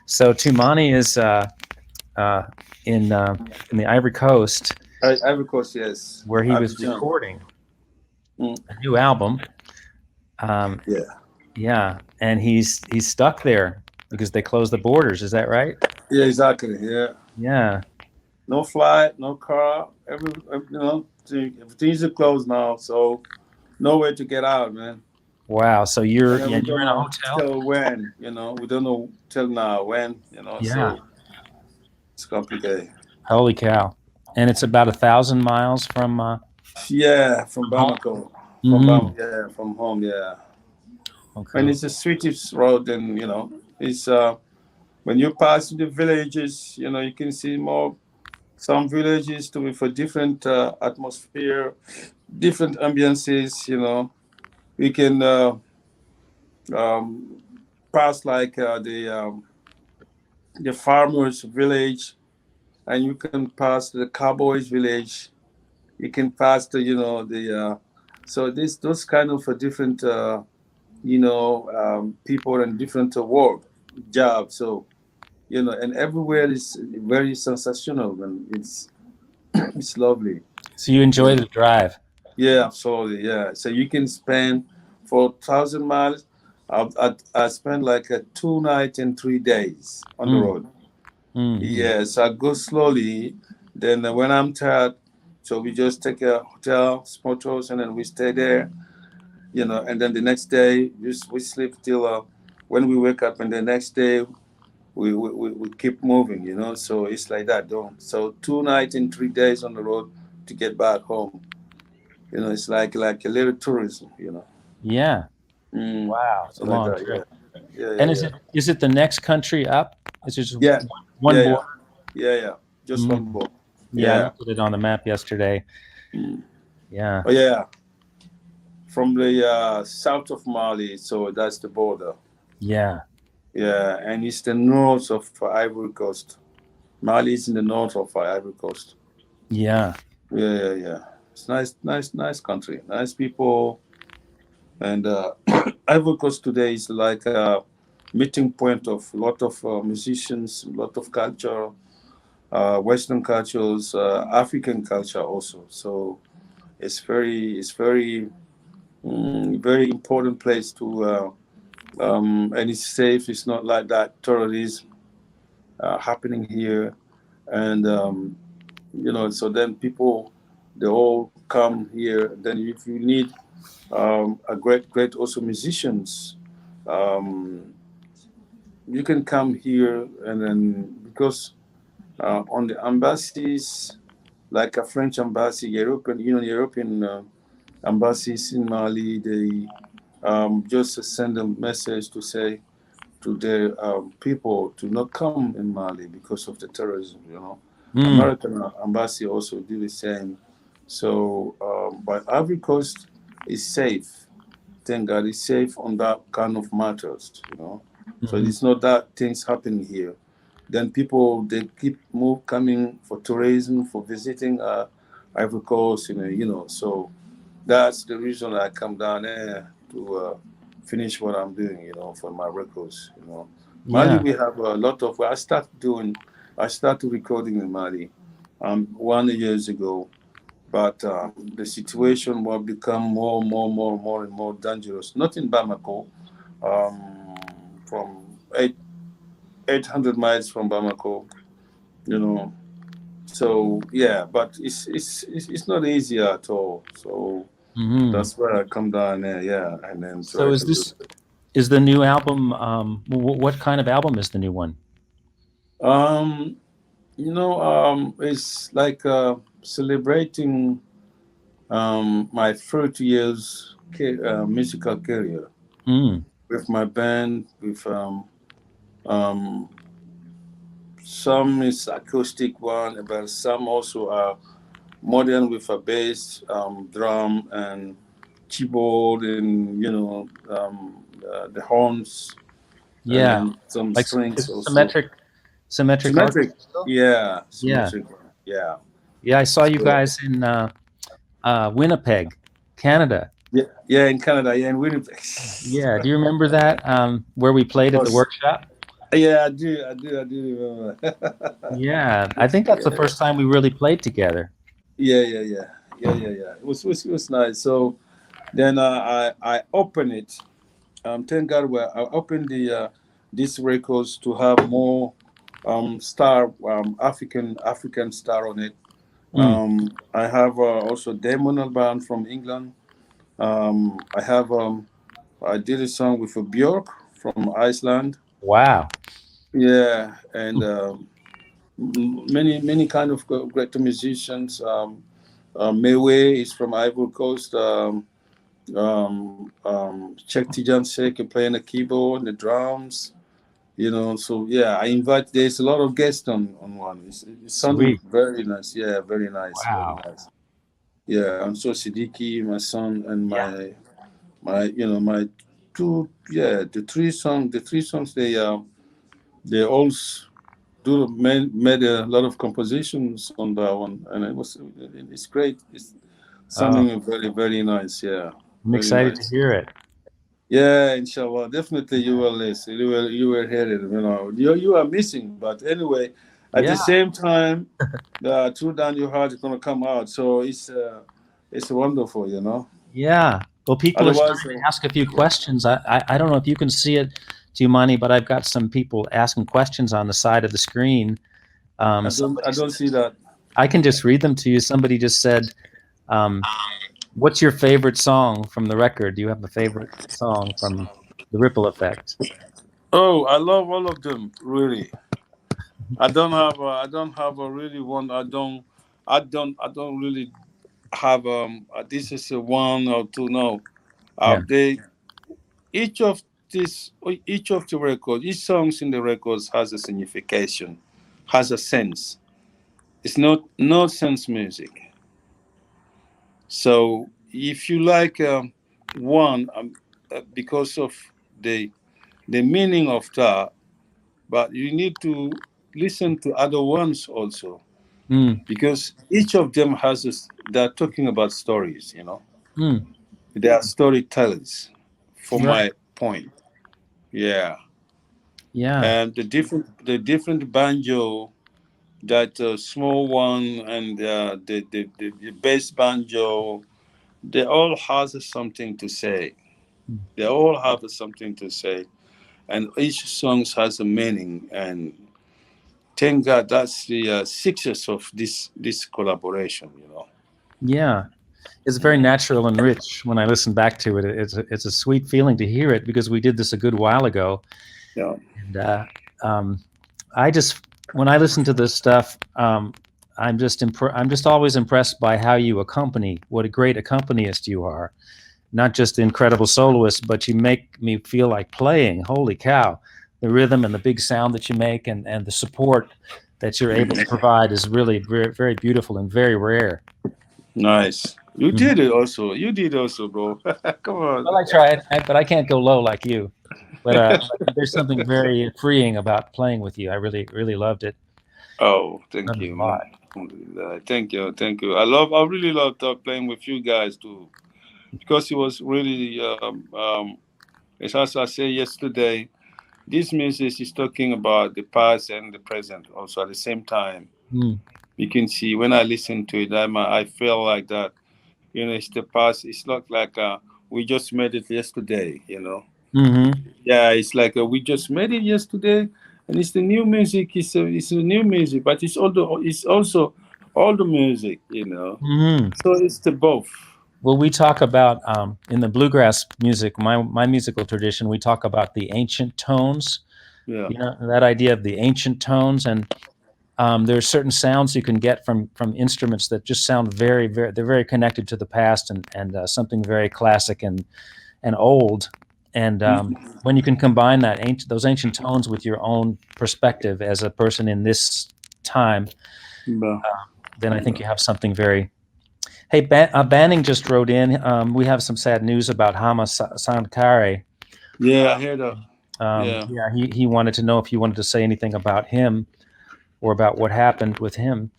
So Toumani is in the Ivory Coast, Ivory Coast, yes. where he was Abidjan. recording Mm. a new album. Yeah. Yeah, and he's stuck there because they closed the borders. Is that right? Yeah, exactly. Yeah. Yeah. No flight, no car. Everything's closed now, so no way to get out, man. Wow. So And then we you're don't in a know hotel. till when. We don't know till now when. Yeah. So it's complicated. Holy cow! And it's about 1,000 miles Yeah, from home. Bamako, Mm-hmm. yeah, from home, yeah. And Okay. it's the sweetest road, and it's when you pass the villages, you can see more some villages to be for different atmosphere, different ambiances. We can um, pass like the farmers village, and you can pass the cowboys village. You can pass the so this those kind of different people and different work jobs. So and everywhere is very sensational, and it's lovely. So you you enjoy know the drive. yeah, absolutely, yeah. So you can spend for 1,000 miles. I spent like 2 nights and 3 days on the Mm. road. Mm-hmm. Yes, I go slowly. Then when I'm tired, so we just take a hotel, small tours, and then we stay there. And then the next day we sleep till when we wake up, and the next day we keep moving. So it's like that. Don't so 2 nights and 3 days on the road to get back home. It's like a little tourism. Yeah. Mm, Wow. It's a so like long that. trip. Yeah, yeah, And yeah, is it the next country up? Is it just yeah, one yeah, yeah, border? yeah, yeah. Just one Mm. boat. Yeah, I Yeah. looked at it on the map yesterday. Mm. Yeah. Oh yeah. From the south of Mali, so that's the border. Yeah. Yeah, and it's the north of Ivory Coast. Mali is in the north of Ivory Coast. Yeah. Yeah, yeah, yeah. It's nice, nice, nice country, nice people, and Ivory Coast today is like a meeting point of a lot of musicians, a lot of culture, Western cultures, African culture also. So it's very, very important place to. And it's safe. It's not like that terrorism happening here, and so then people they all come here. Then if you need a great also musicians, um, you can come here, and then because on the embassies, like a French embassy, European embassies in Mali, they just send a message to say to their people to not come in Mali because of the terrorism. Mm. American embassy also do the same. So, but Ivory Coast is safe. Thank God, it's safe on that kind of matters. So Mhm. it's not that things happening here. Then people they keep coming for tourism for visiting Ivory Coast. So that's the reason I come down there to finish what I'm doing, for my records. Mali, Yeah. we have a lot of. I started recording in Mali, 1 years ago, but the situation will become more and more dangerous. Not in Bamako, from 800 miles from Bamako, you know. So yeah, but it's not easy at all. So Hmm. that's where I come down there, yeah, and then So try to do. is the new album? What kind of album is the new one? Um, it's like celebrating my 30 years musical career Mm. with my band. With um, some is acoustic one, but some also are modern with a bass, drum, and keyboard, and the horns, and Yeah, then some like strings it's also. symmetric Symmetric, orchestra still? yeah, Yeah. symmetric, yeah. Yeah, I saw you So guys in Winnipeg, Canada. yeah, yeah, in Canada, yeah, in Winnipeg. Yeah. Do you remember that? Where we played at the Yes. workshop? Yeah, I do remember. Yeah, I think that's the first time we really played together. Yeah. It was nice. So then I opened it. Thank God, where I opened these records to have more star African star on it. Mm. I have also Damon Albarn from England. I did a song with a Björk from Iceland. Wow. Yeah, and many kind of great musicians. Mewe is from Ivory Coast. Czech Tijan Sek playing the keyboard, the drums. So yeah, I invite. There's a lot of guests on one. It's sounding Sweet. very nice. Yeah, very nice, very Wow. nice. Yeah, and so Sidiki, my son, and Yeah. my two, yeah, the three songs they all made a lot of compositions on that one, and it's great. It's Oh, sounding very, very nice. Yeah, I'm very excited to nice. hear it. Yeah, inshallah, definitely you will listen. You will hear it. You are missing, but anyway, at the Yeah. same time, the True Down Your Heart is gonna come out, so it's wonderful. Yeah. Well, people are Otherwise, starting to ask a few yeah, questions. I don't know if you can see it, Toumani, but I've got some people asking questions on the side of the screen. I Somebody, don't see that. I can just read them to you. Somebody just said, um, "What's your favorite song from the record? Do you have a favorite song from the Ripple Effect?" Oh, I love all of them. Really, I don't have a really one. I don't really have this is a one or two. No, Yeah. they each of each of the records, each songs in the records has a signification, has a sense. It's not nonsense music. So if you like one, because of the the meaning of that, but you need to listen to other ones also, Mm. because each of them they're talking about stories. Mm. They are storytellers, from Right. my point. Yeah. Yeah. And the different banjo, that small one, and the bass banjo, they all has something to say. Mm. They all have something to say, and each song has a meaning. And thank God that's the success of this collaboration. Yeah. It's very natural and rich when I listen back to it. It's a sweet feeling to hear it because we did this a good while ago. Yeah. And um, I just, when I listen to this stuff, I'm just always impressed by how you accompany. What a great accompanist you are! Not just incredible soloist, but you make me feel like playing. Holy cow! The rhythm and the big sound that you make, and the support that you're able to provide is really very, very beautiful and very rare. Nice. You Mhm. did it also. You did also, bro. Come Well, on. I tried, but I can't go low like you. But there's something very freeing about playing with you. I really, really loved it. Oh, thank Loved it you, a man. lot. Thank you, thank you. I really love playing with you guys too, because it was really, as I said yesterday, this music is talking about the past and the present also at the same time. Mm. You can see when I listen to it, I feel like that. It's the past. It's not like we just made it yesterday. Hmm. Yeah, it's like we just made it yesterday, and it's the new music. It's a new music, but it's also all the music. Hmm. So it's the both. Well, we talk about in the bluegrass music, my musical tradition. We talk about the ancient tones. Yeah. You know that idea of the ancient tones, and there are certain sounds you can get from instruments that just sound very, very. They're very connected to the past and something very classic and old. And when you can combine those ancient tones with your own perspective as a person in this time, Yeah. then I think you have something very. Hey, Banning just wrote in. We have some sad news about Hama Sankare. Yeah, I hear that. Yeah. Yeah, he wanted to know if you wanted to say anything about him or about what happened with him.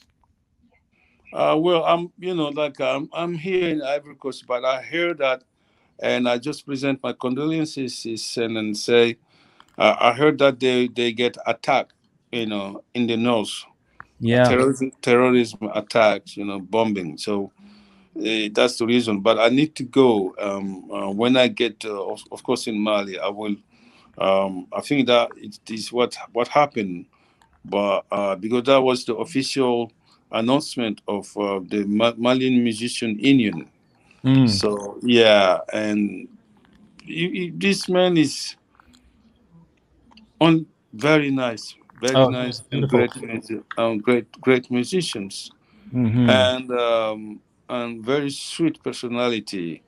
Well, like I'm here in Ivory Coast, but I hear that, and I just present my condolences and say I heard that they get attacked, in the north, Yeah. terrorism attacks, bombing. So that's the reason. But I need to go. When I get, of course, in Mali, I will. I think that it is what happened, but because that was the official announcement of the Malian Musician Union. Mm. So yeah, and this man is on very Oh, nice he's and beautiful. great musicians, Hmm. and very sweet personality.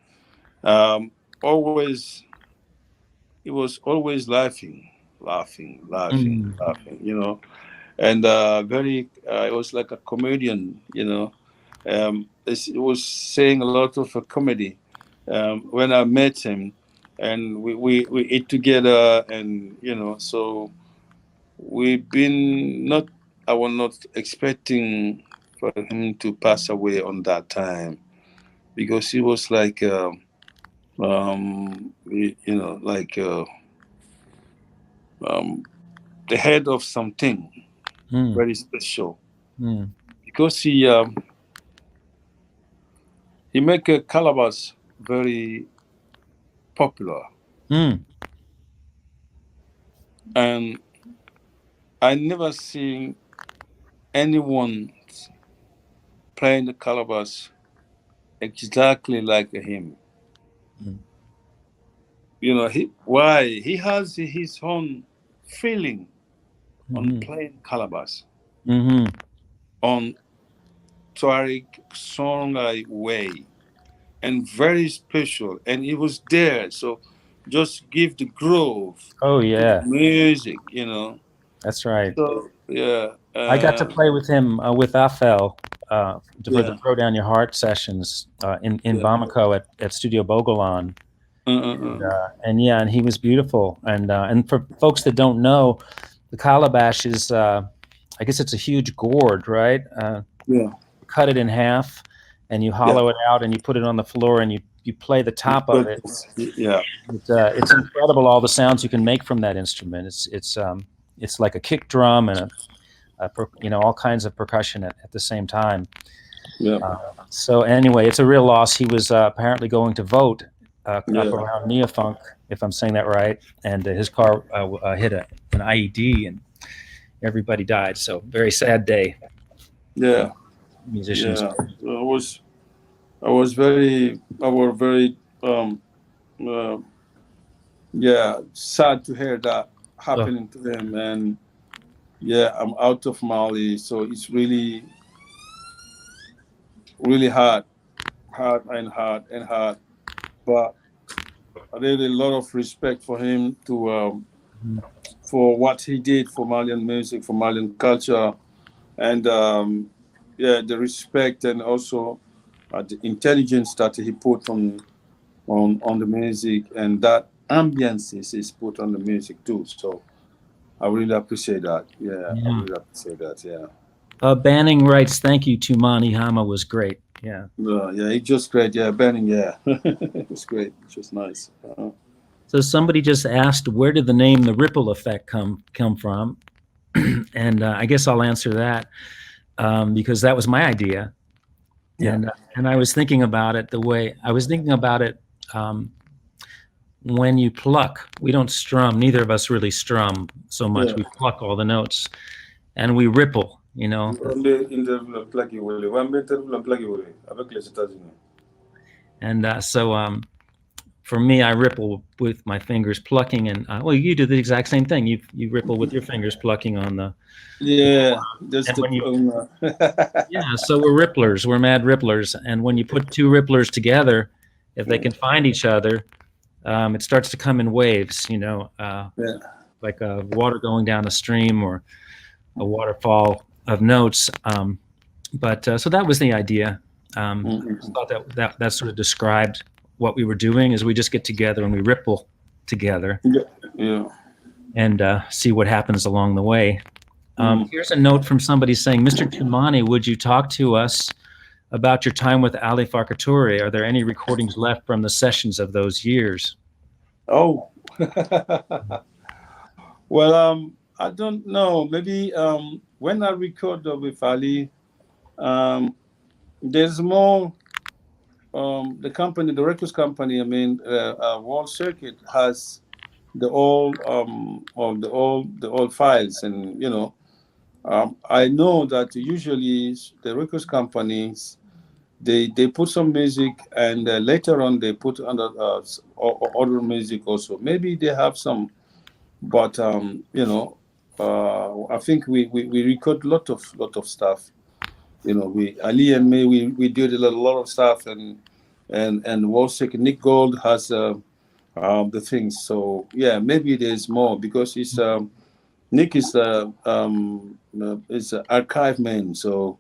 Um, always he was always Mm. laughing. And very it was like a comedian. It was saying a lot of comedy when I met him, and we ate together, and so we've been not. I was not expecting for him to pass away on that time, because he was like like um, the head of something Mm. very special, Mm. because he make a calabash very popular, Mm. and I never seen anyone playing the calabash exactly like him. Mm. He has his own feeling on Hmm. playing calabash Hmm. on Tuareg Songhai way, and very special. And he was there, so just give the groove Oh to the yeah, music. that's right. So yeah, I got to play with him with Afel for the yeah, Throw Down Your Heart sessions in yeah. Bamako at Studio Bogolan. Uh. And yeah, and he was beautiful. And for folks that don't know, the calabash is, I guess it's a huge gourd, right? Yeah, You cut it in half, and you yeah. hollow it out, and you put it on the floor, and you play the top of But it. yeah, It's incredible all the sounds you can make from that instrument. It's like a kick drum and all kinds of percussion at the same time. yeah, So anyway, it's a real loss. He was apparently going to vote up yeah, around Neofunk, if I'm saying that right, and his car hit an IED, and everybody died. So very sad day for yeah, musicians. yeah. So I was very uh, yeah, sad to hear that Oh, happening to him. And yeah, I'm out of Mali, so it's really really hard. But I really a lot of respect for him to mhm. for what he did for Malian music, for Malian culture, and yeah, the respect, and also the intelligence that he put on the music, and that ambience is put on the music too. So I really appreciate that. Yeah, I Yeah. really appreciate that. Yeah. Banning writes, "Thank you, Toumani Hama was great." Yeah. Yeah, it's just great. Yeah, Benning. Yeah, it was great. It's just nice. So somebody just asked, where did the name the Ripple Effect come from? And I guess I'll answer that because that was my idea. Yeah, And I was thinking about it the way I was thinking about it when you pluck. We don't strum. Neither of us really strum so much. yeah. We pluck all the notes and we ripple. And so for me, I ripple with my fingers plucking, and well, you do the exact same thing. You ripple with your fingers plucking on the. Yeah, just And to, when you Yeah, so we're ripplers. We're mad ripplers. And when you put two ripplers together, if they can find each other, it starts to come in waves, yeah. like water going down a stream or a waterfall of notes. But so that was the idea. I Mhm. thought that sort of described what we were doing is we just get together and we ripple together Yeah, yeah. and see what happens along the way. Mm. Here's a note from somebody saying, Mr. Toumani, would you talk to us about your time with Ali Farkatori? Are there any recordings left from the sessions of those years? Oh, Well, I don't know. Maybe when I record with Ali, um, there's more. The company, the records company, I mean, World Circuit has the old or the old files, and I know that usually the records companies they put some music, and later on they put other music also. Maybe they have some, but I think we record lot of stuff. We Ali and me we did a lot of stuff, and Wolsek Nick Gold has the things. So yeah, maybe there's more because he's Nick is an archive man, so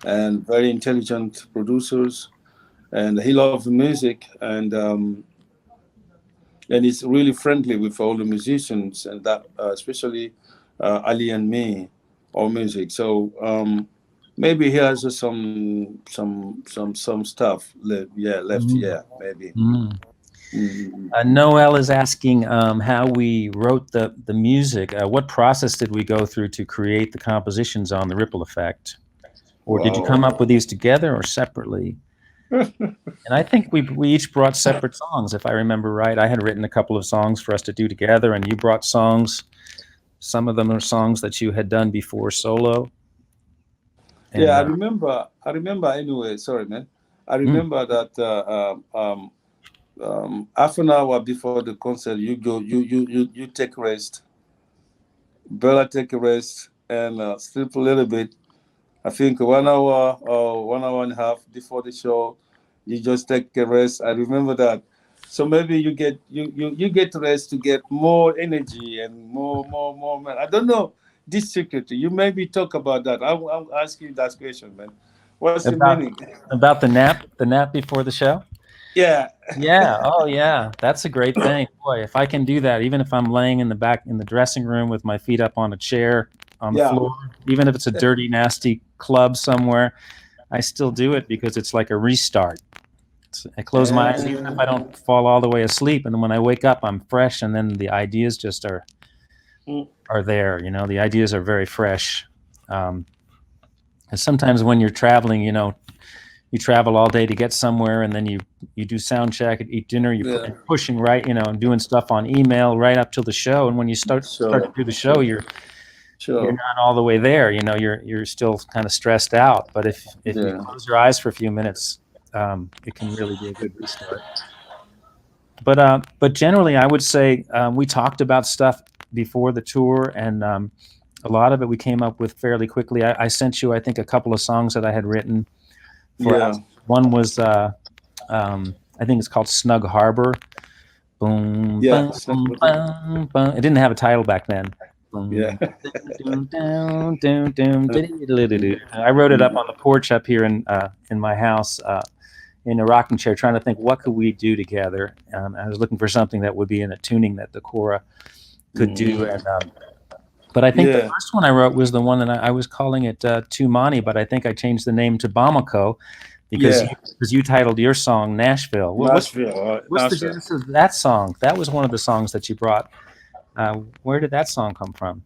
and very intelligent producers, and he loves music, and he's really friendly with all the musicians, and that especially Ali and me, all music. So maybe he has some stuff left. Yeah, left. Mm. Yeah, maybe. Mm. Mm. Noel is asking how we wrote the music. What process did we go through to create the compositions on the Ripple Effect? Or did you come Wow. up with these together or separately? And I think we each brought separate songs, if I remember right. I had written a couple of songs for us to do together, and you brought songs. Some of them are songs that you had done before solo. And Yeah, I remember. I remember anyway. Sorry, man. I mm, remember that half an hour before the concert, you go, you take rest. Bella take a rest and sleep a little bit. I think 1 hour or 1 hour and a half before the show, you just take a rest. I remember that. So maybe you get rest to get more energy and more man. I don't know this secret. You maybe talk about that. I'll ask you that question, man. What's the about meaning? the nap before the show. Yeah. Yeah. Oh, yeah. That's a great thing. Boy, if I can do that, even if I'm laying in the back in the dressing room with my feet up on a chair on the Yeah. floor, even if it's a dirty, nasty club somewhere, I still do it because it's like a restart. I close my eyes, even if I don't fall all the way asleep, and then when I wake up, I'm fresh, and then the ideas just Mm. are there. The ideas are very fresh. And sometimes when you're traveling, you travel all day to get somewhere, and then you do sound check, eat dinner, Yeah. you're pushing right, doing stuff on email right up till the show, and when you start to Sure. do the show, you're Sure. not all the way there. You're still kind of stressed out. But if you Yeah. close your eyes for a few minutes, it can really be a good restart. But generally, I would say we talked about stuff before the tour, and a lot of it we came up with fairly quickly. I sent you, I think, a couple of songs that I had written for Yeah. us. One was I think it's called Snug Harbor. Boom, Yeah. boom, boom, boom. It didn't have a title back then. Yeah. Boom, doom, doom, doom, doom, diddly-diddly-doo. I wrote it up on the porch up here in my house in a rocking chair, trying to think what could we do together. I was looking for something that would be in a tuning that the Cora could do. And but I think the Yeah. first one I wrote was the one that I was calling it Toumani, but I think I changed the name to Bamako because Yeah. you titled your song Nashville. Nashville. What's the Nashville. genesis of that song? That was one of the songs that you brought. Where did that song come from?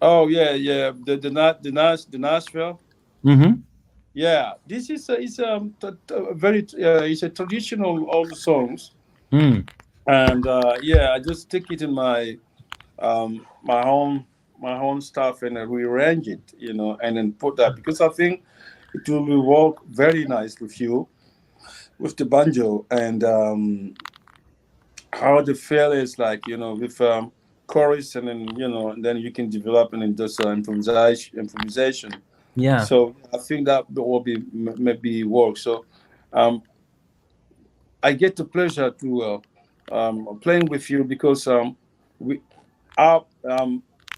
Oh yeah, yeah. The Nashville. Mm-hmm. Yeah, this is very it's a traditional old songs, Mm. and yeah, I just take it in um my own my own stuff and I rearrange it, and then put that because I think it will work very nice with you with the banjo and how the feel is like with chorus and then and then you can develop and then just improvisation. Yeah. So I think that will be maybe work. So um, I get the pleasure to playing with you because we are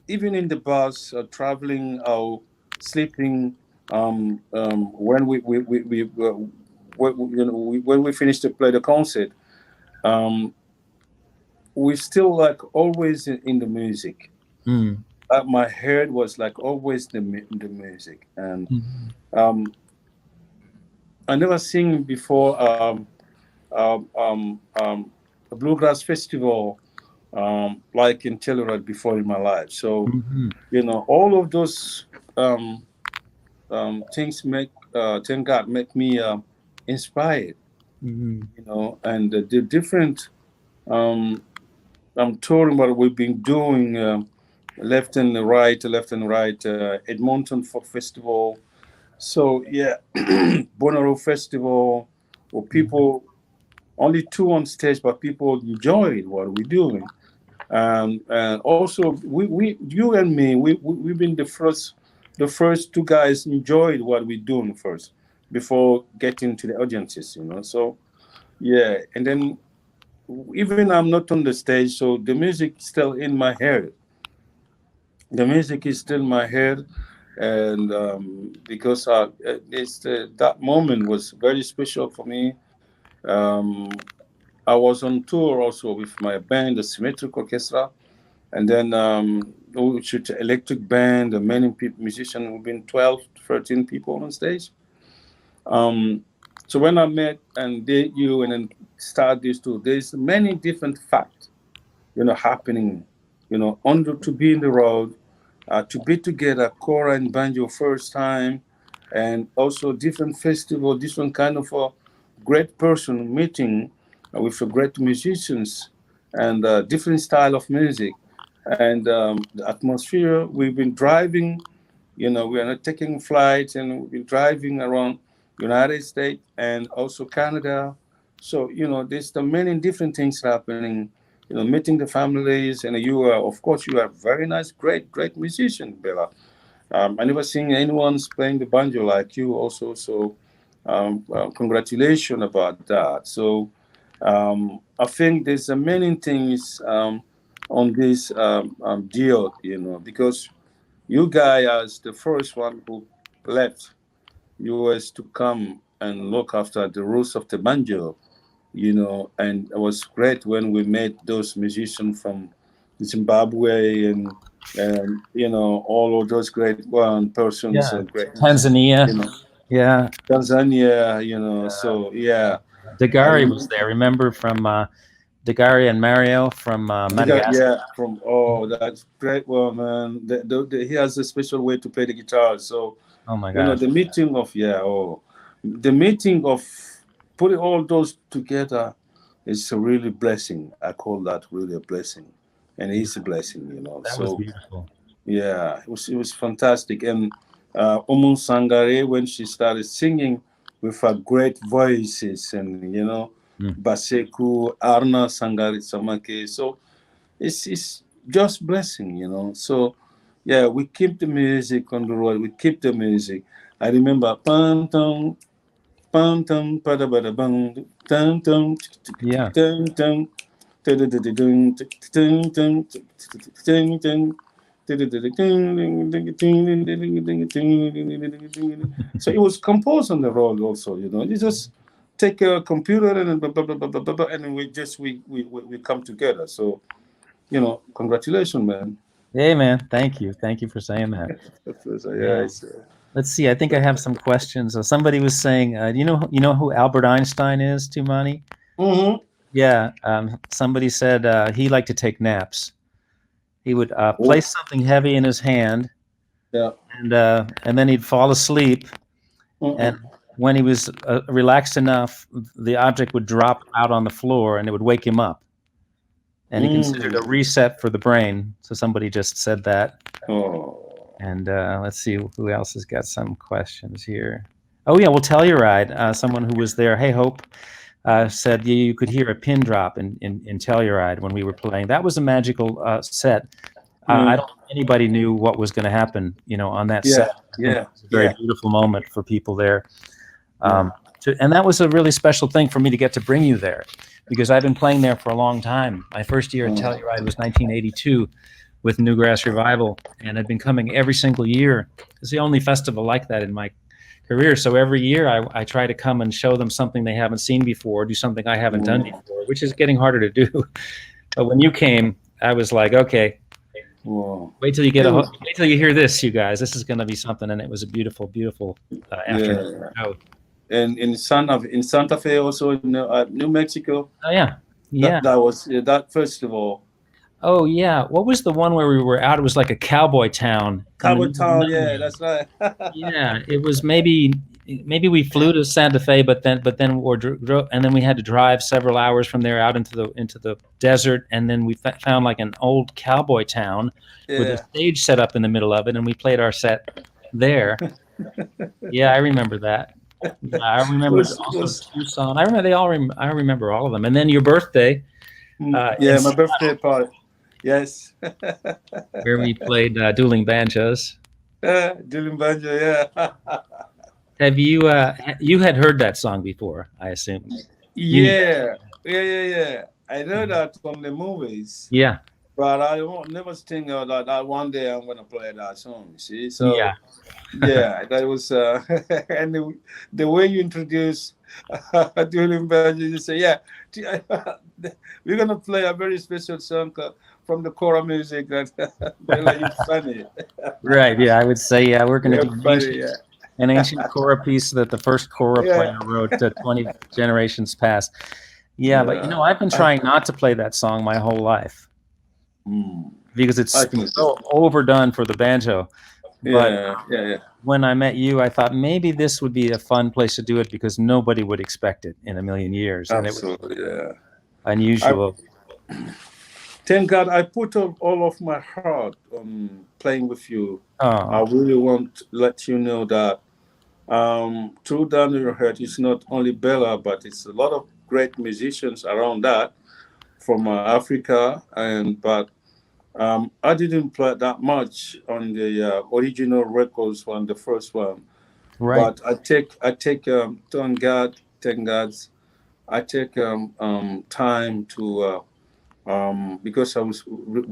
even in the bus, traveling or sleeping. When when we finish to play the concert, um, we still like always in the music. Mm. My head was like always the music, and Mm-hmm. um, I never seen before. A bluegrass festival like in Telluride before in my life. So, Hmm. all of those things thank God, make me inspired, Hmm. and the different um, touring what we've been doing, left and right, Edmonton Folk Festival. So, yeah, Bonnaroo Festival, where people, only two on stage, but people enjoyed what we're doing. And also, you and me, we've been the first two guys enjoyed what we're doing first before getting to the audiences, So, yeah, and then even I'm not on the stage, so the music is still in my head. The music is still in my head, and because that moment was very special for me. Um, I was on tour also with my band, the Symmetric Orchestra, and then with the electric band, the many musicians, we've been 12, 13 people on stage. Um, so when I met and did you and then start these two, there's many different facts, happening, to be in the road, to be together, kora and banjo first time, and also different festival, different kind of a great person meeting with great musicians and different style of music, and the atmosphere. We've been driving, we are not taking flights, and we've been driving around United States and also Canada. So, there's the many different things happening, meeting the families, and you are, of course, you are very nice, great musician, Bella. I never seen anyone playing the banjo like you also. So, congratulations about that. So, I think there's many things on this deal, because you guys as the first one who left US to come and look after the roots of the banjo, and it was great when we met those musicians from Zimbabwe and all of those great one persons, Yeah, great musicians, Tanzania. Yeah, Tanzania, so yeah, I Dagari was remember. there. Remember from Dagari and Mario from Madagascar. Yeah, from that's great one, man. He has a special way to play the guitar. So, Oh my gosh. the meeting of the meeting of putting all those together is a really blessing. I call that really a blessing, and it's a blessing, That was So, beautiful. yeah, it was fantastic. And Umun Sangare, when she started singing with her great voices, and Mm. Baseku, Arna Sangare Samake. So it's just blessing, So, yeah, we keep the music on the road. We keep the music. I remember pam tum pam tum pada bada bang tum tum Yeah. tum tum tum tum tum tum. So it was composed on the road also, You just take a computer and blah, blah, blah, blah, blah, blah, blah, and then we come together. So, congratulations, man. Hey man, thank you. Thank you for saying that. So, yeah, Yeah. Let's see. I think I have some questions. Somebody was saying, you know who Albert Einstein is, Tumani? mm-hmm. Yeah. Somebody said he liked to take naps. He would Oh, place something heavy in his hand, yeah. and then he'd fall asleep. And Mm-mm. when he was relaxed enough, the object would drop out on the floor, and it would wake him up. And he considered a Mm. reset for the brain. So somebody just said that. Oh. And let's see who else has got some questions here. Oh yeah, well, Telluride. Someone who was there. Hey, Hope said you could hear a pin drop in Telluride when we were playing. That was a magical set. I Mm. don't think anybody knew what was going to happen, on that set. Yeah, I think it yeah, was a very yeah, beautiful moment for people there. yeah. And that was a really special thing for me to get to bring you there, because I've been playing there for a long time. My first year at Mm. Telluride was 1982 with Newgrass Revival, and I've been coming every single year. It's the only festival like that in my career. So every year I try to come and show them something they haven't seen before, do something I haven't done Mm. before, which is getting harder to do. But when you came, I was like, okay, Wow. wait till you It was, wait till you hear this, you guys. This is going to be something. And it was a beautiful, beautiful afternoon. yeah. Oh, And in Santa Fe, also in New Mexico, oh yeah, that yeah. that was that festival. Oh yeah, what was the one where we were out? It was like a cowboy town in the Cabo middle of Town, yeah, nowhere. that's right. Yeah, it was maybe we flew to Santa Fe, but then and then we had to drive several hours from there out into the desert, and then we found like an old cowboy town with a Yeah. stage set up in the middle of it, and we played our set there. Yeah, I remember that. Yeah, I remember also Was Tucson. I remember they all. I remember all of them. And then your birthday in yeah, my birthday party. Yes. where we played dueling banjos. Dylan Banjo, yeah. Have you you had heard that song before? I assume you knew that. Yeah. Yeah. I know that from the movies, Yeah, but I won't never think that one day I'm gonna play that song. You see, yeah. so yeah, that was and the way you introduce Dylan Banjo, you say, yeah, we're gonna play a very special song from the Kora music. That they're like, you're funny. Right. Yeah, I would say yeah. We're going to You're do funny, yeah. an ancient Kora piece that the first Kora Yeah. player wrote 20 generations past. Yeah, but Yeah. I've been trying not to play that song my whole life Hmm. because it's I can see. so overdone for the banjo. But Yeah. when I met you, I thought maybe this would be a fun place to do it because nobody would expect it in a million years, and it was Absolutely, yeah. I unusual. thank God I put all of my heart on playing with you. I Oh, really want to let you know that through Down Your Head, it's not only Bella, but it's a lot of great musicians around that from Africa. And but I didn't play that much on the original records one, the first one. right. But thank God, I take time to because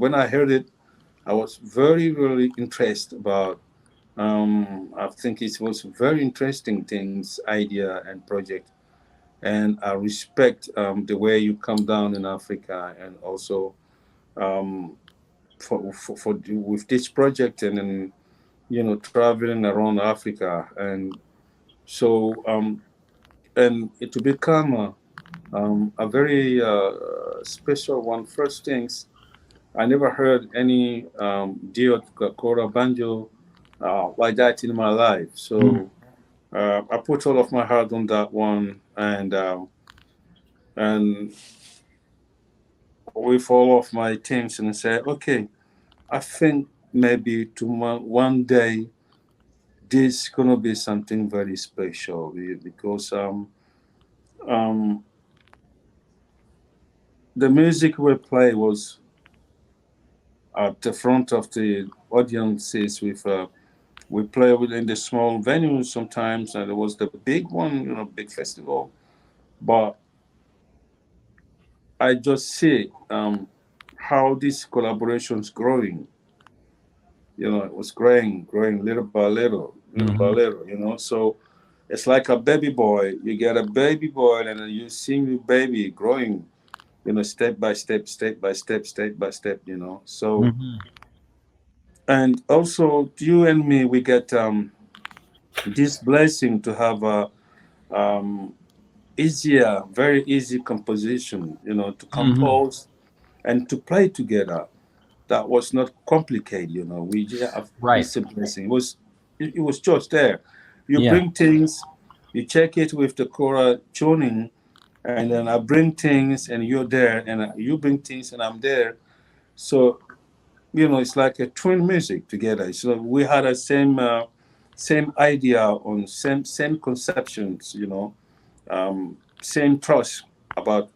when I heard it, I was very interested about. I think it was very interesting things, idea and project, and I respect the way you come down in Africa, and also um, with this project, and then traveling around Africa, and so and it to become a very special one. First things, I never heard any Dio Kora banjo like that in my life. Mm. So I put all of my heart on that one, and with all of my things, and say, okay, I think maybe one day this gonna be something very special because um, the music we play was at the front of the audiences with we play within the small venues sometimes, and it was the big one, big festival. But I just see how this collaboration's growing. It was growing little by little, little by Hmm. little. So it's like a baby boy. You get a baby boy, and then you see the baby growing. Step by step, step by step, step by step. So Hmm. and also you and me, we get this blessing to have a um, easier, very easy composition, to Hmm. compose and to play together. That was not complicated, We just have, Right. it's a blessing. It was just there. You Yeah. bring things, you check it with the Cora tuning, and then I bring things, and you're there, and you bring things, and I'm there. So it's like a twin music together. So we had a same idea on same conceptions, same trust about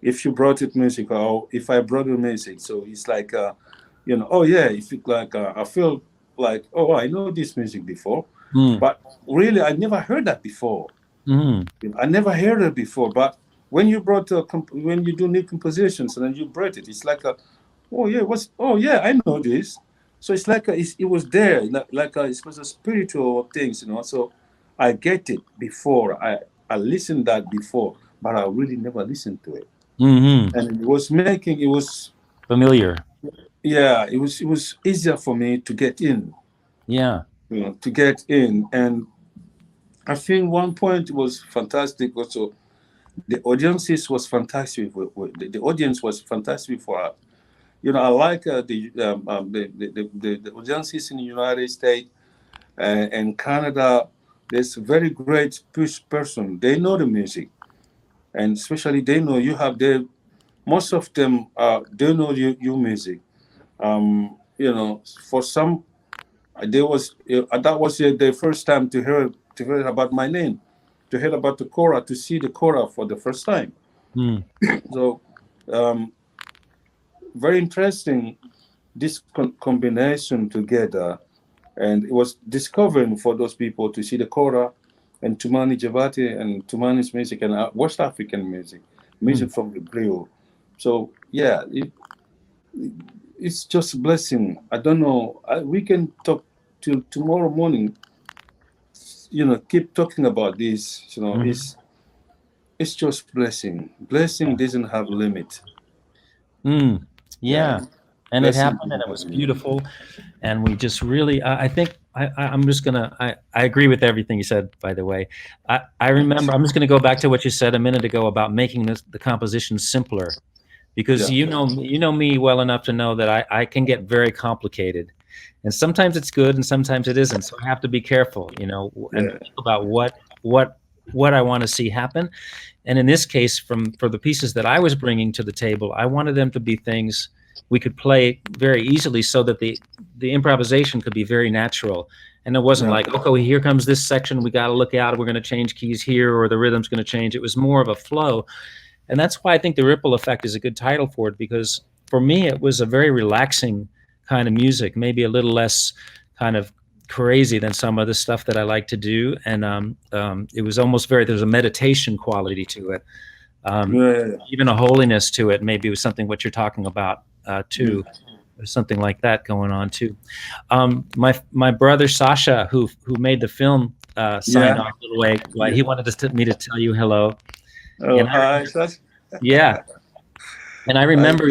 if you brought it music or if I brought you music. So it's like, oh yeah, if it like, I feel like, oh, I know this music before, Mm. but really I never heard that before. Mm. I never heard it before. But when you brought when you do new compositions and then you brought it, it's like oh yeah, I know this. So it's like it was there, it was a spiritual things, So I get it before. I listened that before, but I really never listened to it. Hmm. And it was Familiar. yeah, it was easier for me to get in, Yeah. and I think one point was fantastic also. The audiences was fantastic. The audience was fantastic for us. I like the audiences in the United States and Canada. There's a very great push person. They know the music, and especially they know you have the. Most of them they know your music. For some, there was that was the first time to hear about my name, to hear about the Kora, to see the Kora for the first time. So very interesting, this combination together, and it was discovering for those people to see the Kora and Toumani Diabaté and Toumani's music and West African music from the griot. So yeah, it's just a blessing. I don't know. We can talk till tomorrow morning. Keep talking about this. It's just blessing. Blessing doesn't have limit. Yeah. And it happened, and it was beautiful. And we just really, I think, I'm just gonna, I agree with everything you said, by the way. I remember, I'm just gonna go back to what you said a minute ago about making the composition simpler, because you know me well enough to know that I can get very complicated, and sometimes it's good and sometimes it isn't. So I have to be careful, and think about what I want to see happen. And in this case, for the pieces that I was bringing to the table, I wanted them to be things we could play very easily, so that the improvisation could be very natural. And it wasn't like, okay, here comes this section, we got to look out, we're going to change keys here, or the rhythm's going to change. It was more of a flow. And that's why I think The Ripple Effect is a good title for it, because for me, it was a very relaxing kind of music, maybe a little less kind of crazy than some of the stuff that I like to do. And it was almost there's a meditation quality to it. Even a holiness to it. Maybe it was something what you're talking about too. There's something like that going on too. My brother Sasha, who made the film, signed off a little way. He wanted me to tell you hello. Oh, hi, Sasha. Yeah. And I remember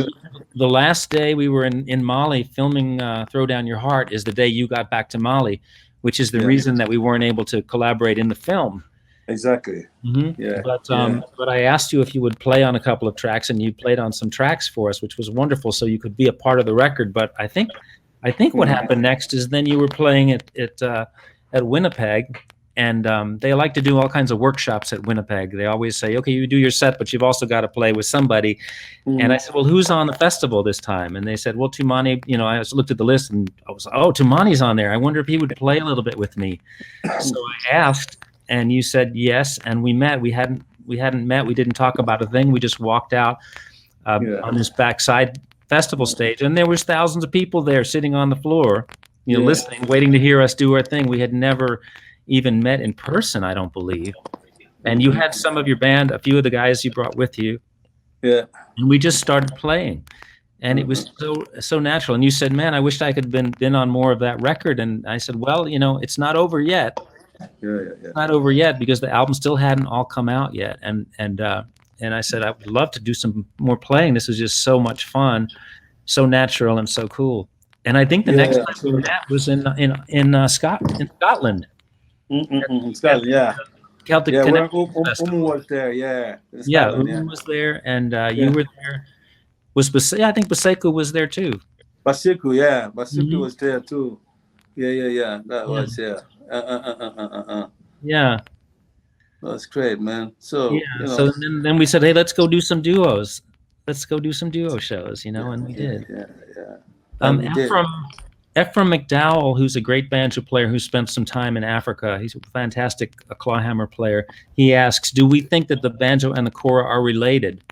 the last day we were in Mali filming Throw Down Your Heart is the day you got back to Mali, which is the reason that we weren't able to collaborate in the film. Exactly. Yeah. But I asked you if you would play on a couple of tracks, and you played on some tracks for us, which was wonderful, so you could be a part of the record. But I think what happened next is then you were playing at Winnipeg. And they like to do all kinds of workshops at Winnipeg. They always say, okay, you do your set, but you've also got to play with somebody. And I said, well, who's on the festival this time? And they said, well, Toumani. I just looked at the list and I was like, oh, Toumani's on there. I wonder if he would play a little bit with me. So I asked, and you said yes. And we met. We hadn't met. We didn't talk about a thing. We just walked out on this backside festival stage, and there was thousands of people there sitting on the floor, listening, waiting to hear us do our thing. We had never even met in person, I don't believe. And you had some of your band, a few of the guys you brought with you. Yeah. And we just started playing. And it was so natural. And you said, man, I wished I could have been on more of that record. And I said, well, it's not over yet. It's not over yet, because the album still hadn't all come out yet. And I said, I would love to do some more playing. This was just so much fun, so natural and so cool. And I think the next time we met was in Scotland. Scotland, Celtic Connection Festival. Was there, was there, and you were there. I think Baseko was there too. Baseko was there too. That was Yeah. That's great, man. So so then we said, hey, let's go do some duos. Let's go do some duo shows, and we did. Ephraim McDowell, who's a great banjo player who spent some time in Africa, he's a fantastic clawhammer player. He asks, do we think that the banjo and the kora are related?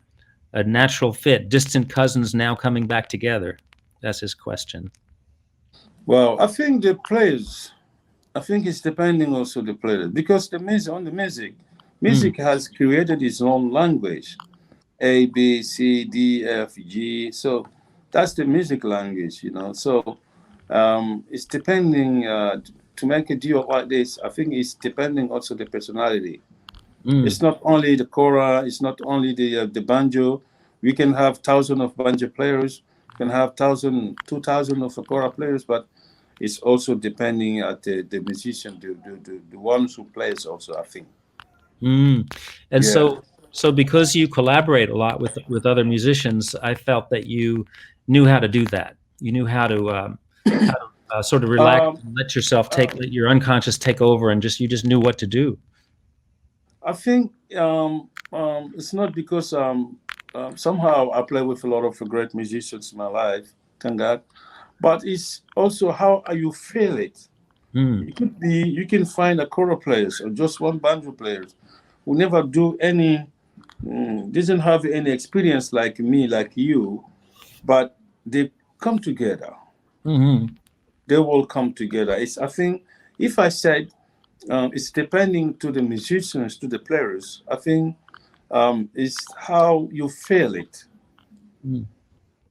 A natural fit, distant cousins now coming back together? That's his question. Well, I think the players, it's depending also the players, because the music has created its own language, A, B, C, D, F, G. So that's the music language, So it's depending to make a duo like this. I think it's depending also the personality. It's not only the kora, it's not only the banjo. We can have thousands of banjo players, we can have 2,000 of kora players, but it's also depending at the musician, the ones who plays also, I think. And So because you collaborate a lot with other musicians, I felt that you knew how to do that. You knew how to sort of relax, and let yourself let your unconscious take over, and you just knew what to do. I think it's not because somehow I play with a lot of great musicians in my life, thank God, but it's also how you feel it. Mm. It could be you can find a choral players or just one banjo players who never do any, doesn't have any experience like me, like you, but they come together. Mm-hmm. They will come together. I think if I said it's depending to the musicians, to the players. I think it's how you feel it. Mm.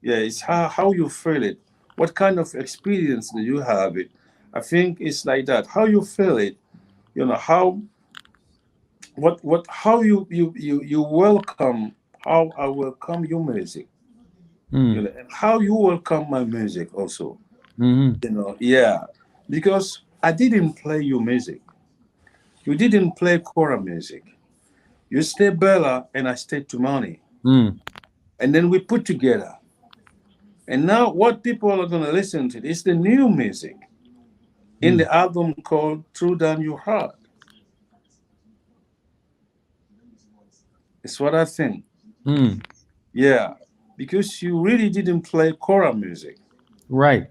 Yeah, it's how you feel it. What kind of experience do you have it? I think it's like that. How you feel it, how how you welcome, how I welcome your music, Mm. and how you welcome my music also. Mm-hmm. Yeah, because I didn't play your music. You didn't play choral music. You stay Béla and I stay Toumani. Mm. And then we put together. And now what people are going to listen to is the new music in the album called True Down Your Heart. It's what I think. Mm. Yeah, because you really didn't play choral music. Right.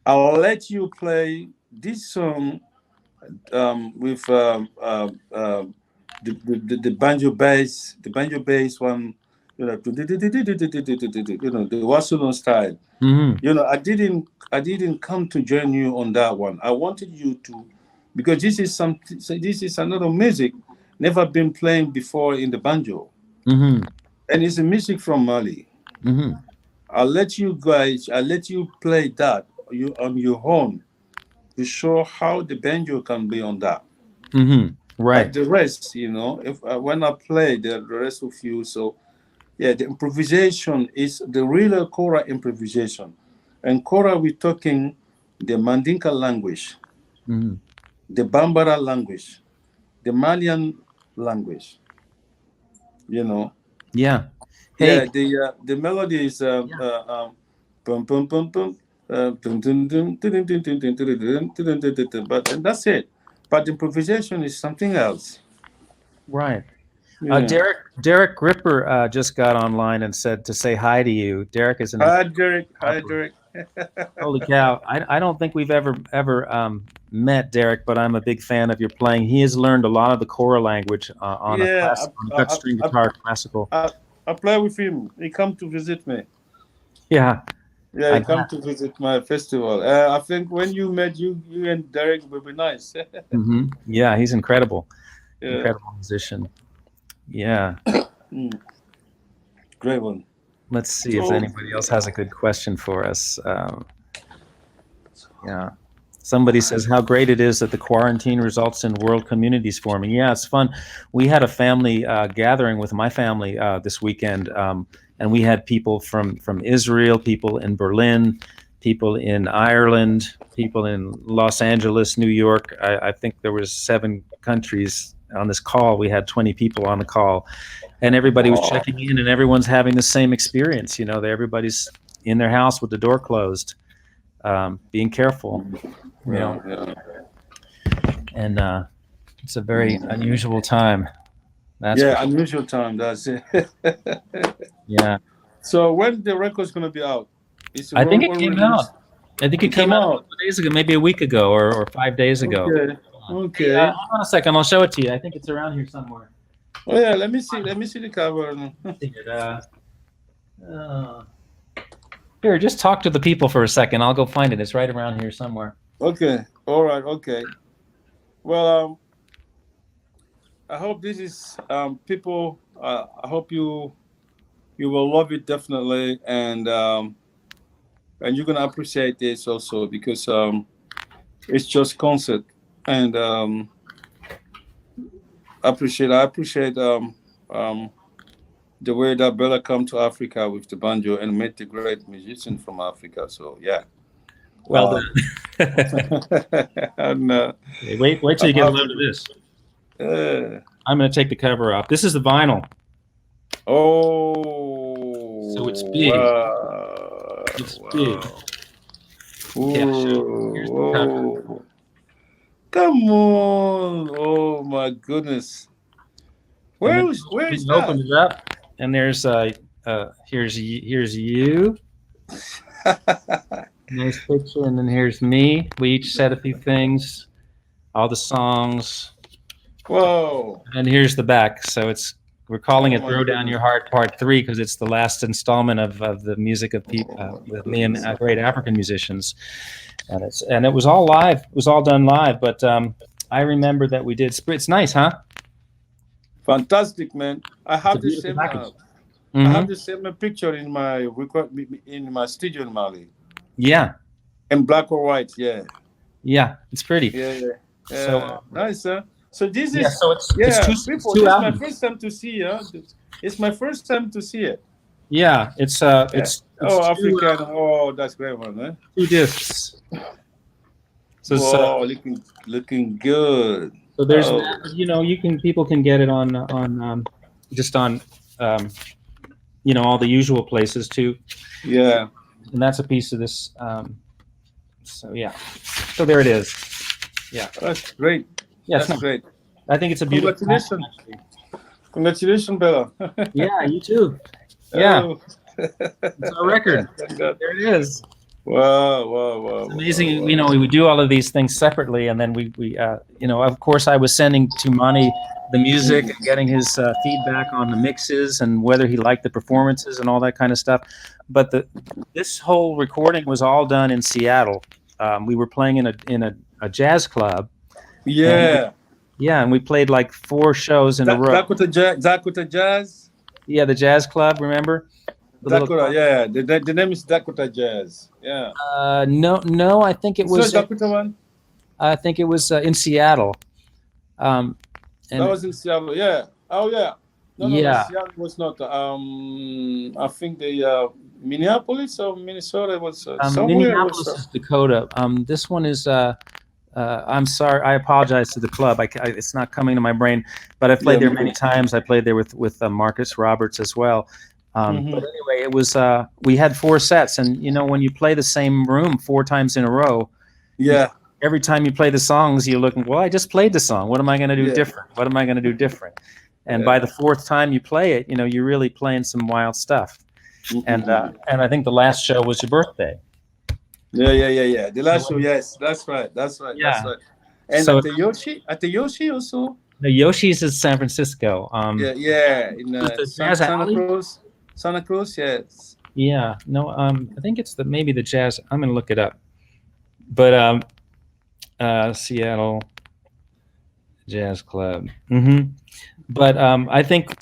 I'll let you play this song with the banjo bass one, the Wasulon style. Mm-hmm. I didn't come to join you on that one. I wanted you to, because this is another music never been playing before in the banjo, Mm-hmm. and it's a music from Mali. Mm-hmm. I'll let you play that you on your own to show how the banjo can be on that. Mm-hmm. But Right. the rest, if when I play the rest of you, so yeah, the improvisation is the real Kora improvisation. And Kora, we're talking the Mandinka language, Mm-hmm. the Bambara language, the Malian language. You know, Yeah. yeah, Hey. the melody is pum pum pum pum, dum dum dum dum dum dum dum dum dum dum dum dum, but and that's it. But the improvisation is something else. Right. Yeah. Derek Gripper just got online and said to say hi to you. Derek is an Hi, Derek. Hi, incredible. Derek. Holy cow! I don't think we've ever met Derek, but I'm a big fan of your playing. He has learned a lot of the Kora language on Yeah, on a Dutch string guitar, classical. I play with him. He come to visit me. Yeah, Yeah, I he come bet. to visit my festival. I think when you met, you and Derek will be nice. Hmm. Yeah, he's incredible, Yeah. incredible musician. Yeah. Mm, great one. Let's see if So anybody else has a good question for us. Yeah. Somebody says how great it is that the quarantine results in world communities forming. Yeah, it's fun. We had a family gathering with my family this weekend, and we had people from Israel, people in Berlin, people in Ireland, people in Los Angeles, New York. I think there was 7 countries on this call. We had 20 people on the call, and everybody was oh, checking in, and everyone's having the same experience. Everybody's in their house with the door closed, being careful. yeah, yeah. And it's a very unusual time. That's for Yeah, sure. unusual time. That's it. Yeah. So when the record's gonna be out? It's I think it already came released. out. I think it It came came out a couple out. of days ago, maybe a week ago or 5 days ago. Okay. Hey, Okay. hold on a second. I'll show it to you. I think it's around here somewhere. Oh yeah. Let me see. Let me see the cover. See it, uh, here, just talk to the people for a second. I'll go find it. It's right around here somewhere. Okay. All right. Okay. Well, I hope this is people. I hope you will love it definitely, and you're gonna appreciate this also because it's just concert, and I appreciate um, the way that Bella come to Africa with the banjo and met the great musician from Africa. So yeah. Well Um, done. and Wait till you I'm get a happy. load of this. Uh, I'm going to take the cover off. This is the vinyl. Oh, So it's big. wow, It's big. wow. Yeah, sure. Here's the cover. Oh, come on. Oh my goodness. And then Where is we open that? it up, and there's here's you. Nice picture, and then here's me. We each said a few things, all the songs, Whoa. and here's the back. So we're calling Oh it my "Throw Down goodness. Your Heart" Part 3 because it's the last installment of the music of people Oh my with me and goodness. great African musicians, and it was all live. It was all done live, but I remember that we did. It's nice, huh? Fantastic, man. It's a beautiful package. I have Mm-hmm. the same picture in my record in my studio in Mali. Yeah, In black or white, yeah. yeah, it's pretty. Yeah, yeah. So Yeah. Nice, huh? So this yeah, is so it's people, two this is my albums. first time to see, huh? It's my first time to see it. Yeah, Yeah. it's Oh, African. Oh, that's great one, huh? two discs. So Whoa, looking good. so there's Oh, that. People can get it on just on um, all the usual places too, yeah. and that's a piece of this. So yeah, so there it is. Yeah, That's great. yeah, it's That's nice. great. I think it's a beautiful. Congratulations. Congratulations, Bella. Yeah, you too. Yeah, Oh. it's our record. Thank God. There it is. Wow, wow, wow, It's wow, amazing. wow. We would do all of these things separately, and then we of course, I was sending Toumani the music and getting his feedback on the mixes and whether he liked the performances and all that kind of stuff. But this whole recording was all done in Seattle. We were playing in a jazz club. Yeah. And we played like 4 shows in a row. Dakota Jazz. Yeah, the jazz club. Remember? The little Dakota, club? yeah. The name is Dakota Jazz. Yeah. No, I think it It's was. not Dakota one. I think it was in Seattle. And That was in Seattle. Yeah. Oh yeah. No. yeah, Seattle was not. I think the Minneapolis or Minnesota was somewhere. Minneapolis is Dakota. This one is. I'm sorry. I apologize to the club. It's not coming to my brain, but I've played there many times. I played there with Marcus Roberts as well. But anyway, it was. We had 4 sets, and when you play the same room 4 times in a row, Yeah. every time you play the songs, you're looking. Well, I just played the song. What am I going to do different? What am I going to do different? And by the 4th time you play it, you're really playing some wild stuff. And I think the last show was your birthday. Yeah. The last show, yes, that's right. Yeah. That's right. And So at the Yoshi also. the Yoshi's is San Francisco. Yeah, in the Jazz Alley? Santa Cruz, yes. Yeah, no, I think it's maybe the Jazz. I'm gonna look it up. But Seattle Jazz Club. But I think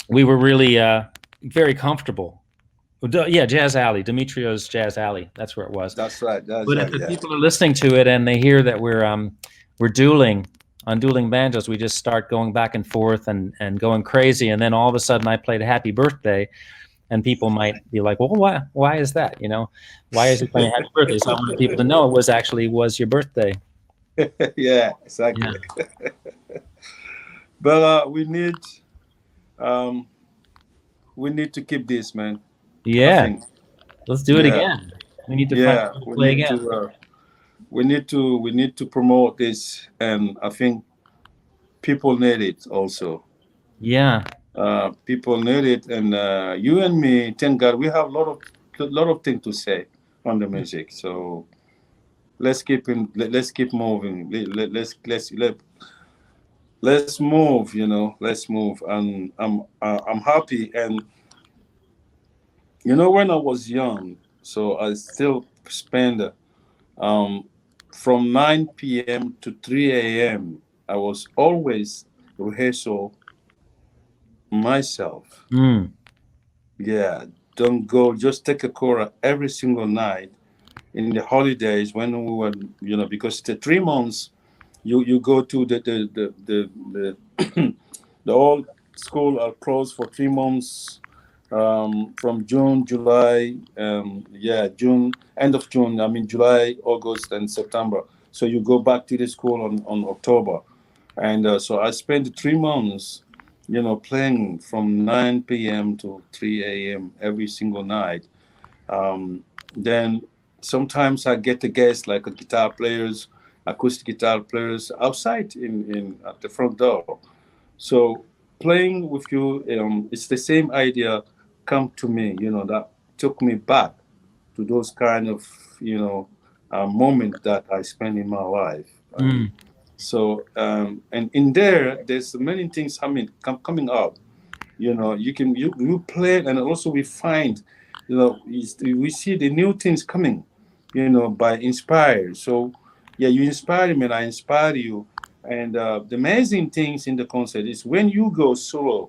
we were really very comfortable. Yeah, Jazz Alley, Demetrio's Jazz Alley. That's where it was. That's right. But if the people are listening to it and they hear that we're dueling on dueling banjos, we just start going back and forth and going crazy. And then all of a sudden, I played Happy Birthday, and people might be like, "Well, why is that? Why is he playing Happy Birthday?" So I want people to know it was your birthday. Yeah, exactly. Yeah. But we need to keep this, man. Yeah, let's do it again. We need to play again. We need to promote this, and I think people need it also. Yeah. People need it, and you and me, thank God, we have a lot of things to say on the music. So let's keep moving. Let's move. Let's move. And I'm happy. And when I was young, so I still spend from 9 p.m. to 3 a.m. I was always rehearsal myself. Yeah, don't go. Just take a chorus every single night in the holidays when we were, because the 3 months you go to the old school are closed for 3 months. From June, July, June, end of June, July, August, and September. So you go back to the school on October. And so I spent 3 months playing from 9 p.m. to 3 a.m. every single night. Then sometimes I get the guests like a guitar players, acoustic guitar players outside in at the front door. So playing with you, it's the same idea come to me, that took me back to those kind of, moment that I spent in my life. Mm. And in there's many things coming up. You play, and also we find, we see the new things coming, by inspired. So yeah, you inspire me, and I inspire you. And the amazing things in the concert is when you go solo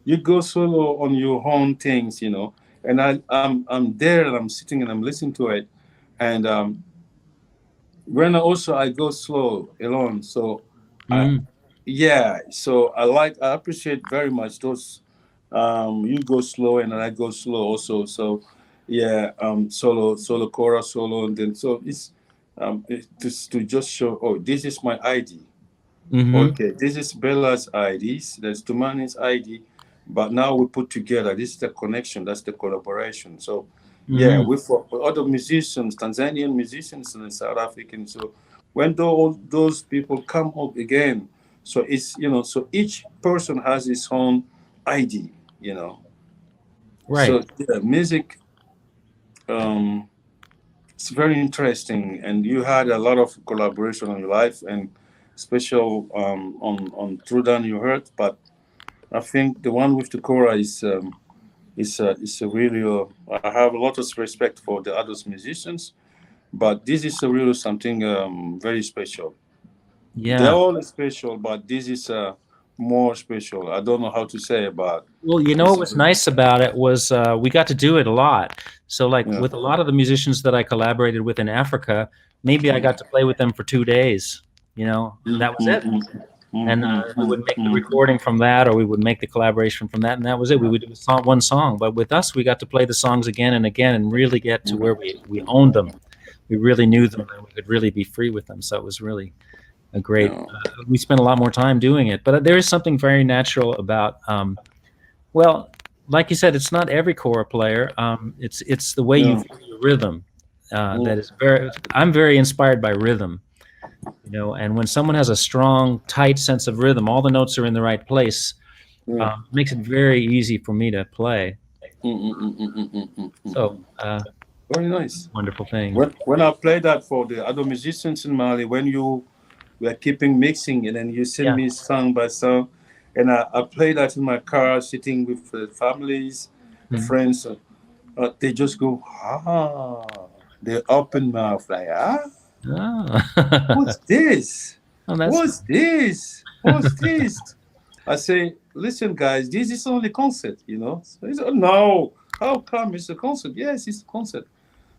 on your own things, and I'm there and I'm sitting and I'm listening to it, and when also I go slow alone. So I Mm. yeah, so I appreciate very much those, you go slow and I go slow also. So yeah, solo chorus solo, and then so to just show, oh, this is my ID. Mm-hmm. Okay, this is Bella's ID. There's Toumani's ID, but now we put together. This is the connection. That's the collaboration. So, yeah, Mm-hmm. with other musicians, Tanzanian musicians and South African. So, when those people come up again, so it's so each person has his own ID. Right. So yeah, music. Um, it's very interesting, and you had a lot of collaboration on your life and special on True Down You Heard, but I think the one with the Cora is a really I have a lot of respect for the other musicians, but this is a really something very special. They're Yeah. all special, but this is more special. I don't know how to say it, but Well, it's what was nice about it was we got to do it a lot. So, like yeah. with a lot of the musicians that I collaborated with in Africa, maybe I got to play with them for 2 days, and that was it. And we would make the recording from that, or we would make the collaboration from that, and that was it. We would do one song, but with us, we got to play the songs again and again, and really get to where we owned them. We really knew them, and we could really be free with them. So it was really a great. Yeah. We spent a lot more time doing it, but there is something very natural about. Well, like you said, it's not every kora player. It's the way you Yeah. feel your rhythm. Mm, That is very. I'm very inspired by rhythm. And when someone has a strong, tight sense of rhythm, all the notes are in the right place. yeah. Makes it very easy for me to play. So, Very nice. wonderful thing. When I play that for the other musicians in Mali, when you were keeping mixing and then you send Yeah. me song by song, and I play that in my car, sitting with families, Mhm. friends, they just go, ah, they open mouth like, ah, Ah. what's this? Oh, that's What's this? What's this? I say, listen, guys, this is only concert. So they say, oh, no, how come it's a concert? Yes, it's a concert.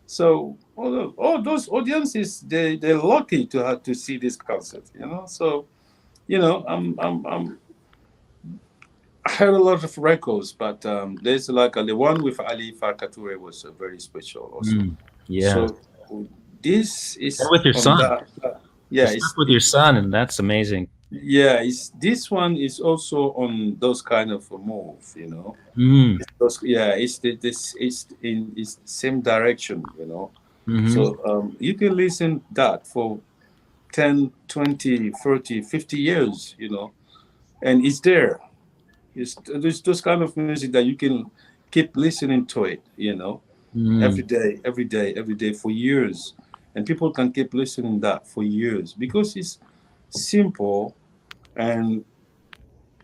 So all those audiences, they're lucky to have to see this concert. So I heard a lot of records, but there's like the one with Ali Farkature was very special also. yeah. So this And is with your on son, that. the Yeah, stuff with your son, and that's amazing. it's this one is also on those kind of move. Mm. Yeah, it's in it's same direction. Hmm. So you can listen that for 10, 20, 30, 50 years, and it's there. There's those kind of music that you can keep listening to it, every Mm. day, every day, every day for years. And people can keep listening that for years because it's simple, and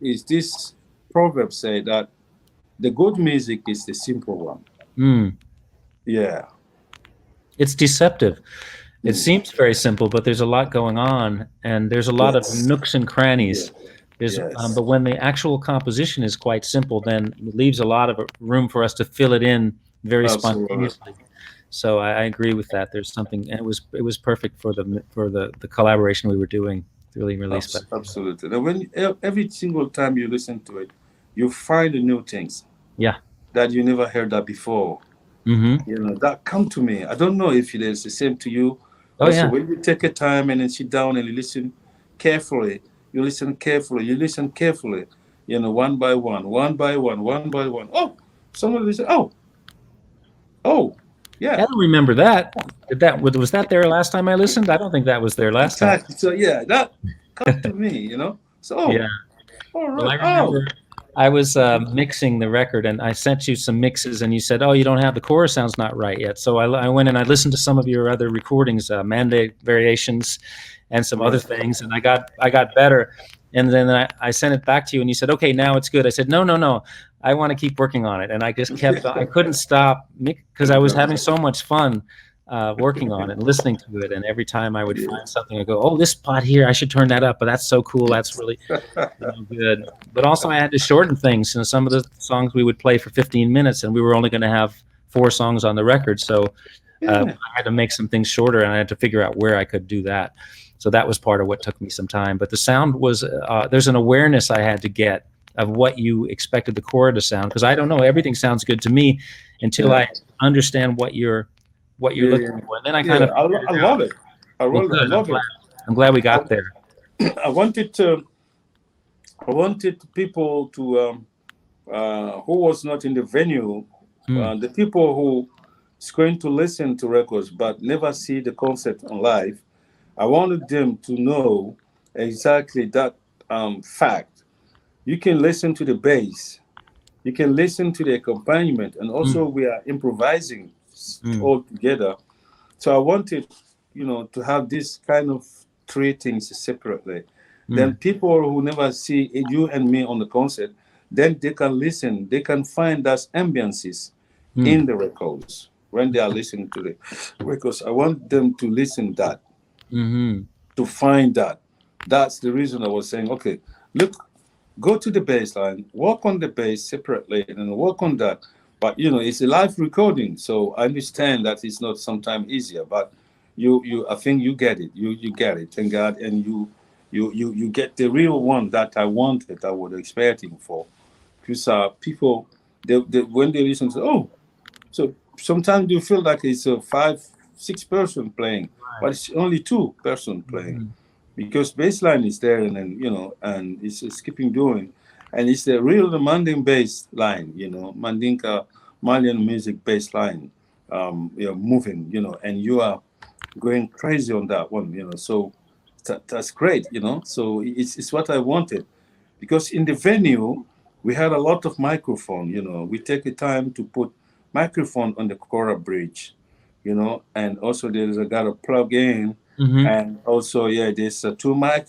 is this proverb say that the good music is the simple one. Mm. Yeah. It's deceptive. It Mm. seems very simple, but there's a lot going on, and there's a lot of Yes. nooks and Yeah. crannies. Yes. But when the actual composition is quite simple, then it leaves a lot of room for us to fill it in very Absolutely. spontaneously. So I agree with that. There's something, and it was perfect for the collaboration we were doing. Really, really special. Absolutely. And when every single time you listen to it, you find new things Yeah. that you never heard that before. Mm-hmm. That come to me. I don't know if it is the same to you. Oh Also, yeah. when you take a time and then sit down and you listen carefully, you listen carefully, one by one, one by one, one by one. Oh, somebody said, yeah. I don't remember that. Was that there last time I listened? I don't think that was there last time. Exactly. So yeah, that come to me, So Yeah. all Well, right. I remember I was mixing the record, and I sent you some mixes, and you said, "Oh, you don't have the chorus sounds not right yet." So I went and I listened to some of your other recordings, Mandate Variations, and some other things, and I got better. And then I sent it back to you, and you said, "Okay, now it's good." I said, "No, no, no, I want to keep working on it," and I just kept. I couldn't stop because I was having so much fun working on it and listening to it. And every time I would find something, I go, "Oh, this spot here, I should turn that up." But that's so cool. That's really good. But also, I had to shorten things. Some of the songs we would play for 15 minutes, and we were only going to have 4 songs on the record. So I had to make some things shorter, and I had to figure out where I could do that. So that was part of what took me some time. But the sound was there's an awareness I had to get of what you expected the chord to sound, because I don't know, everything sounds good to me until I understand what you're looking for. And then I kind of I love it. I love it. I'm glad we got there. I wanted people to who was not in the venue, the people who is going to listen to records but never see the concert on live. I wanted them to know exactly that fact. You can listen to the bass, you can listen to the accompaniment, and also we are improvising all together. So I wanted, to have this kind of 3 things separately. Then people who never see you and me on the concert, then they can listen, they can find those ambiances in the records when they are listening to the records. I want them to listen that. To find that. That's the reason I was saying, okay, look, go to the bass line, work on the bass separately, and work on that. But it's a live recording, so I understand that it's not sometimes easier. But I think you get it. You get it, thank God, and you get the real one that I wanted, I was expecting for. Because people, they when they listen to, so sometimes you feel like it's a 5-6 person playing, but it's only 2 person playing, because bass line is there, and then and it's keeping doing, and it's the real demanding bass line, Mandinka Malian music bass line, moving, and you are going crazy on that one, so that's great, so it's what I wanted, because in the venue we had a lot of microphone, we take the time to put microphone on the Cora bridge, and also there's a got a plug in, and also there's a 2 mic,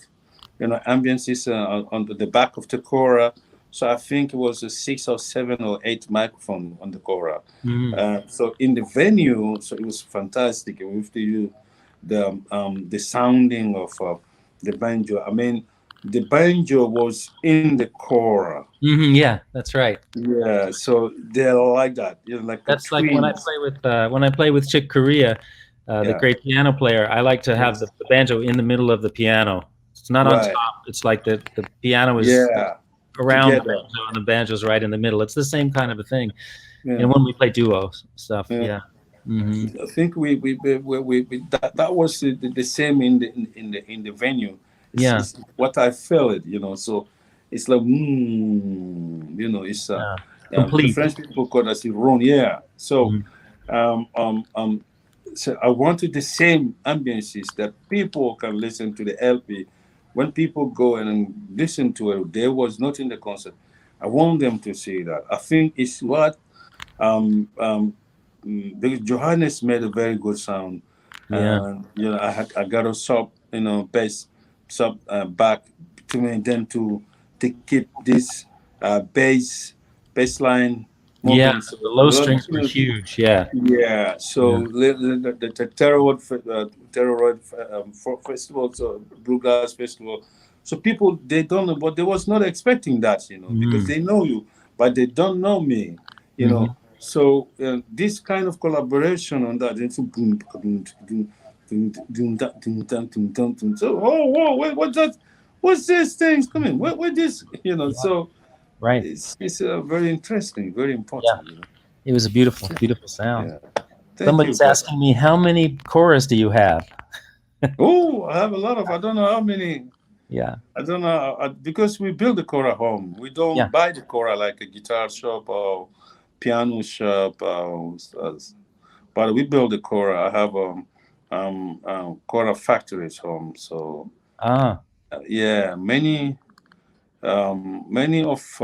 ambiances on the back of the Cora. So I think it was a 6 or 7 or 8 microphone on the Cora. So in the venue, so it was fantastic with the sounding of the banjo. I mean, the banjo was in the Cora. Yeah, that's right. Yeah, so they're like that. Like that's like when I play with Chick Corea, the great piano player. I like to have the banjo in the middle of the piano. It's not on top. It's like the piano is around the banjo, and the banjo's right in the middle. It's the same kind of a thing. And when we play duo stuff, I think we that was the same in the venue. It's what I felt, so it's like it's complete. the French people call us Ron, so so I wanted the same ambiances that people can listen to the LP. When people go and listen to it, they was not in the concert. I want them to see that. I think it's what Johannes made a very good sound. I got a sub, bass sub back to me, then to keep this bass line. Yeah, so the low strings were huge. Yeah. So the Terroroid festival, so Bluegrass Festival. So people, they don't know, but they was not expecting that, because they know you, but they don't know me, So this kind of collaboration on that, so whoa, what's that? What's this things coming? What this? So. Right. It's very interesting, very important. Yeah. It was a beautiful sound. Yeah. Somebody's asking me, how many choras do you have? Oh, I have a lot of, I don't know how many. Yeah. I don't know because we build the Cora home. We don't Yeah. buy the Cora like a guitar shop or piano shop. But we build the Cora. I have Cora factories home. So Ah. yeah, many of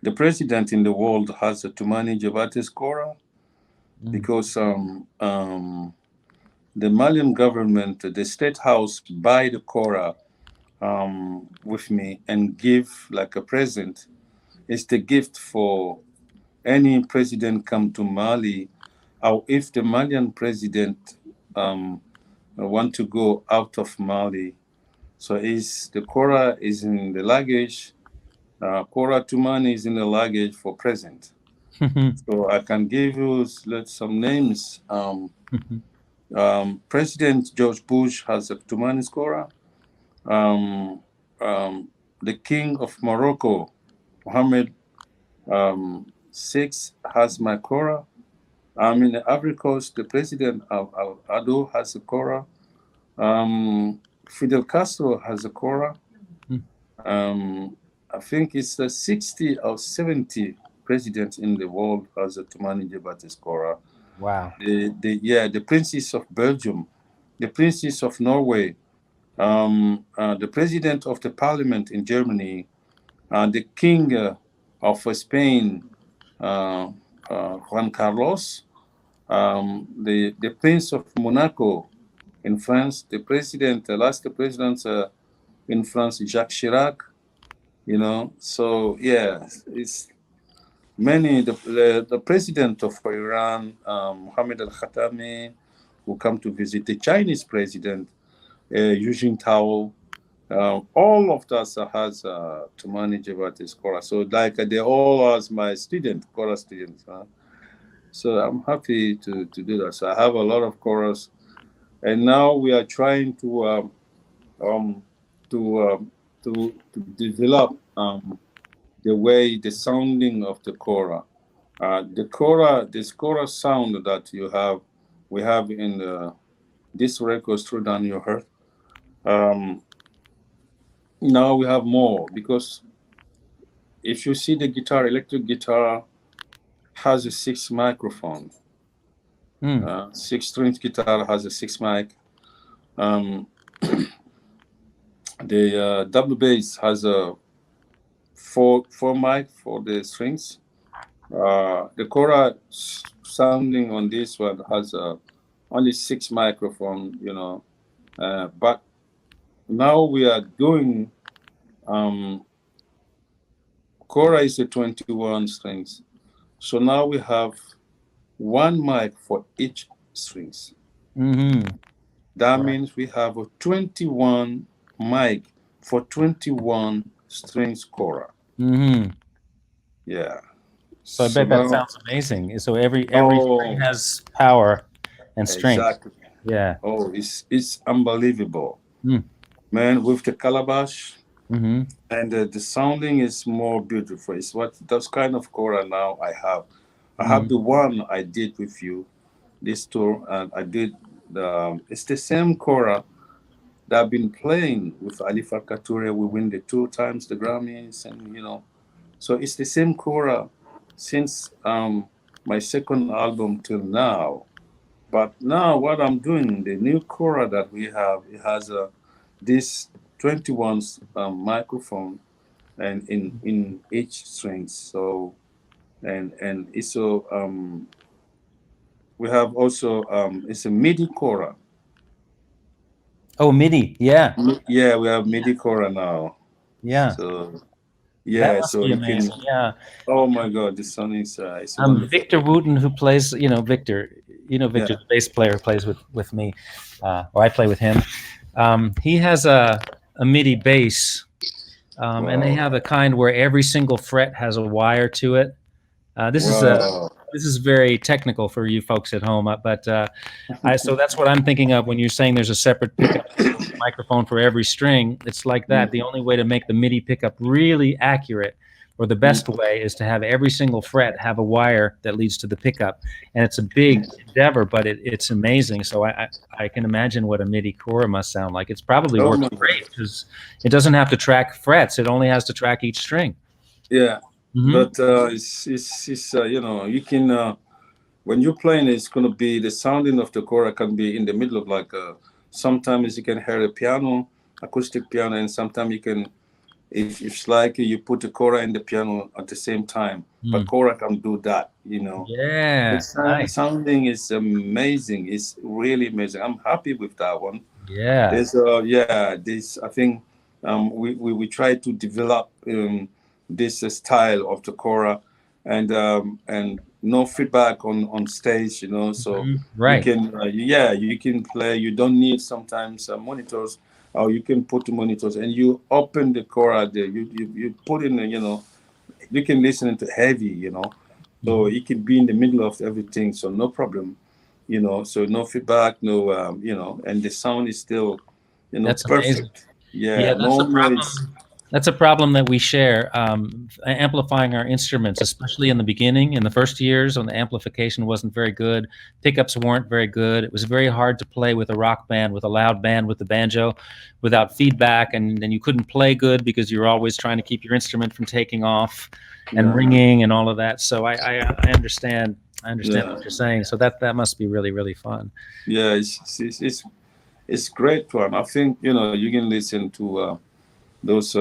the president in the world has a Toumani Diabaté's Cora because the Malian government, the state house, buy the Cora with me and give like a present. It's the gift for any president come to Mali, or if the Malian president want to go out of Mali. So is the Cora is in the luggage. Cora Toumani is in the luggage for present. So I can give you some names. President George Bush has a Toumani Cora. Um, the King of Morocco, Mohammed VI, has my Cora. In the Ivory Coast, the president of Ado has a Cora. Fidel Castro has a Cora. I think it's the 60 or 70 presidents in the world has a Toumani Diabaté's Cora. Wow. The Princess of Belgium, the Princess of Norway, the President of the Parliament in Germany, the King of Spain, Juan Carlos, the Prince of Monaco in France, the last president in France, Jacques Chirac. So yeah, it's many. The president of Iran, Mohammed Al Khatami, who come to visit the Chinese president, Hu Jintao. All of us has Toumani Diabaté's Cora. So like they all as my Cora students. So I'm happy to do that. So I have a lot of choras, and now we are trying to develop the way the sounding of the Cora. This Cora sound that we have in this record through down your heart. Now we have more because if you see the guitar, electric guitar has a 6 microphone. 6-string guitar has a 6 mic. The double bass has a four mic for the strings. The Cora sounding on this one has only 6 microphone, but now we are doing Cora is a 21 strings. So now we have 1 mic for each strings. That means we have a 21 mic for 21 strings Cora. Yeah. So I bet that sounds amazing. So every string has power and strength. Exactly. Yeah. Oh, it's unbelievable. Man, with the calabash, and the sounding is more beautiful. It's those kind of Cora now I have. I have the one I did with you this tour, and I did it's the same Cora that I've been playing with Ali Farka Touré. We win the 2 times the Grammys, and so it's the same Cora since my second album till now. But now what I'm doing, the new Cora that we have, it has this 21 microphone and in each string. So and it's we have also it's a MIDI Cora. Oh, MIDI, yeah. Yeah, we have MIDI Cora now. Yeah. So that must be amazing. Yeah. Oh my God, the song is Victor Wooten, who plays, Victor, Victor, the bass player, plays with me, or I play with him. He has a MIDI bass, and they have a kind where every single fret has a wire to it. This is very technical for you folks at home, but so that's what I'm thinking of when you're saying there's a separate pickup microphone for every string. It's like that. The only way to make the MIDI pickup really accurate, or the best way is to have every single fret have a wire that leads to the pickup. And it's a big endeavor, but it's amazing. So I can imagine what a MIDI Cora must sound like. It's probably Oh works my great because it doesn't have to track frets. It only has to track each string. Yeah, Mhm. but it's you know, you can when you're playing, it's gonna be the sounding of the Cora can be in the middle of like sometimes you can hear a piano, acoustic piano, and sometimes you can, if it's like you put the Cora and the piano at the same time, but Mm. Cora can do that, you know. The Yeah, nice. sounding is amazing. It's really amazing. I'm happy with that one. Yeah, There's this I think we try to develop this style of the Cora, and no feedback on stage, you know, so you right. can you can play. You don't need sometimes monitors, or you can put the monitors and you open the Cora there. You put in you know, you can listen to heavy, you know, so it can be in the middle of everything, so no problem, you know, so no feedback, no you know, and the sound is still, you know, That's amazing. perfect. Yeah, Yeah, that's no the noise. problem. That's a problem that we share, amplifying our instruments, especially in the beginning, in the first years when the amplification wasn't very good, pickups weren't very good. It was very hard to play with a rock band, with a loud band, with the banjo, without feedback, and then you couldn't play good because you were always trying to keep your instrument from taking off and Yeah, ringing and all of that. So I understand. I understand yeah, what you're saying. So that must be really, really fun. yeah. It's great one. I think, you know, you can listen to those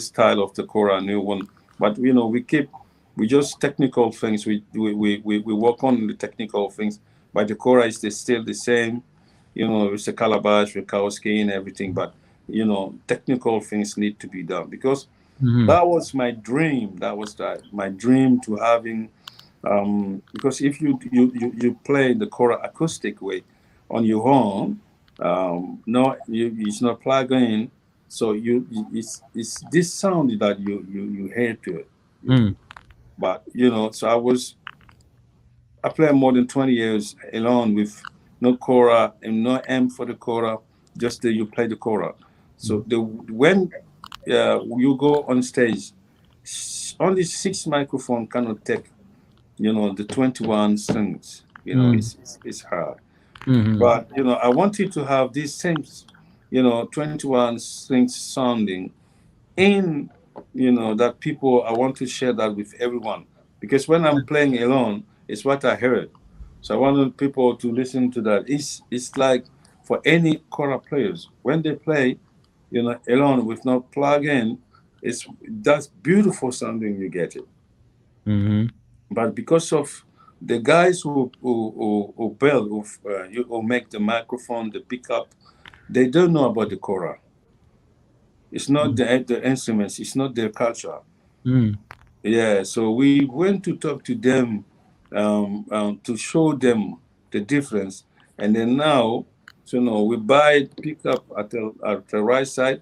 style of the Cora new one, but you know, we just technical things. We work on the technical things, but the Cora is still the same. You know, it's a calabash with cow skin and everything, but you know, technical things need to be done because Hmm. that was my dream. That was my dream to having, because if you play the Cora acoustic way on your own, no, it's not plugged in, so it's this sound that you hear to it, you know. Mm. But you know, so I played more than 20 years alone with no Cora and no amp for the Cora, just that you play the Cora. So the when you go on stage, only six microphone cannot take, you know, the 21 strings. You know, Mm. it's hard. Hmm. But you know, I wanted to have these same, you know, 21 strings sounding in, you know, that people. I want to share that with everyone because when I'm playing alone, it's what I heard. So I wanted people to listen to that. It's like for any choral players when they play, you know, alone with no plug in, it's that's beautiful sounding. You get it. Hmm. But because of the guys who build, who make the microphone, the pickup, they don't know about the chorus. It's not the instruments. It's not their culture. Mm. Yeah. So we went to talk to them, to show them the difference, and then now, so no, we buy pickup at the right side.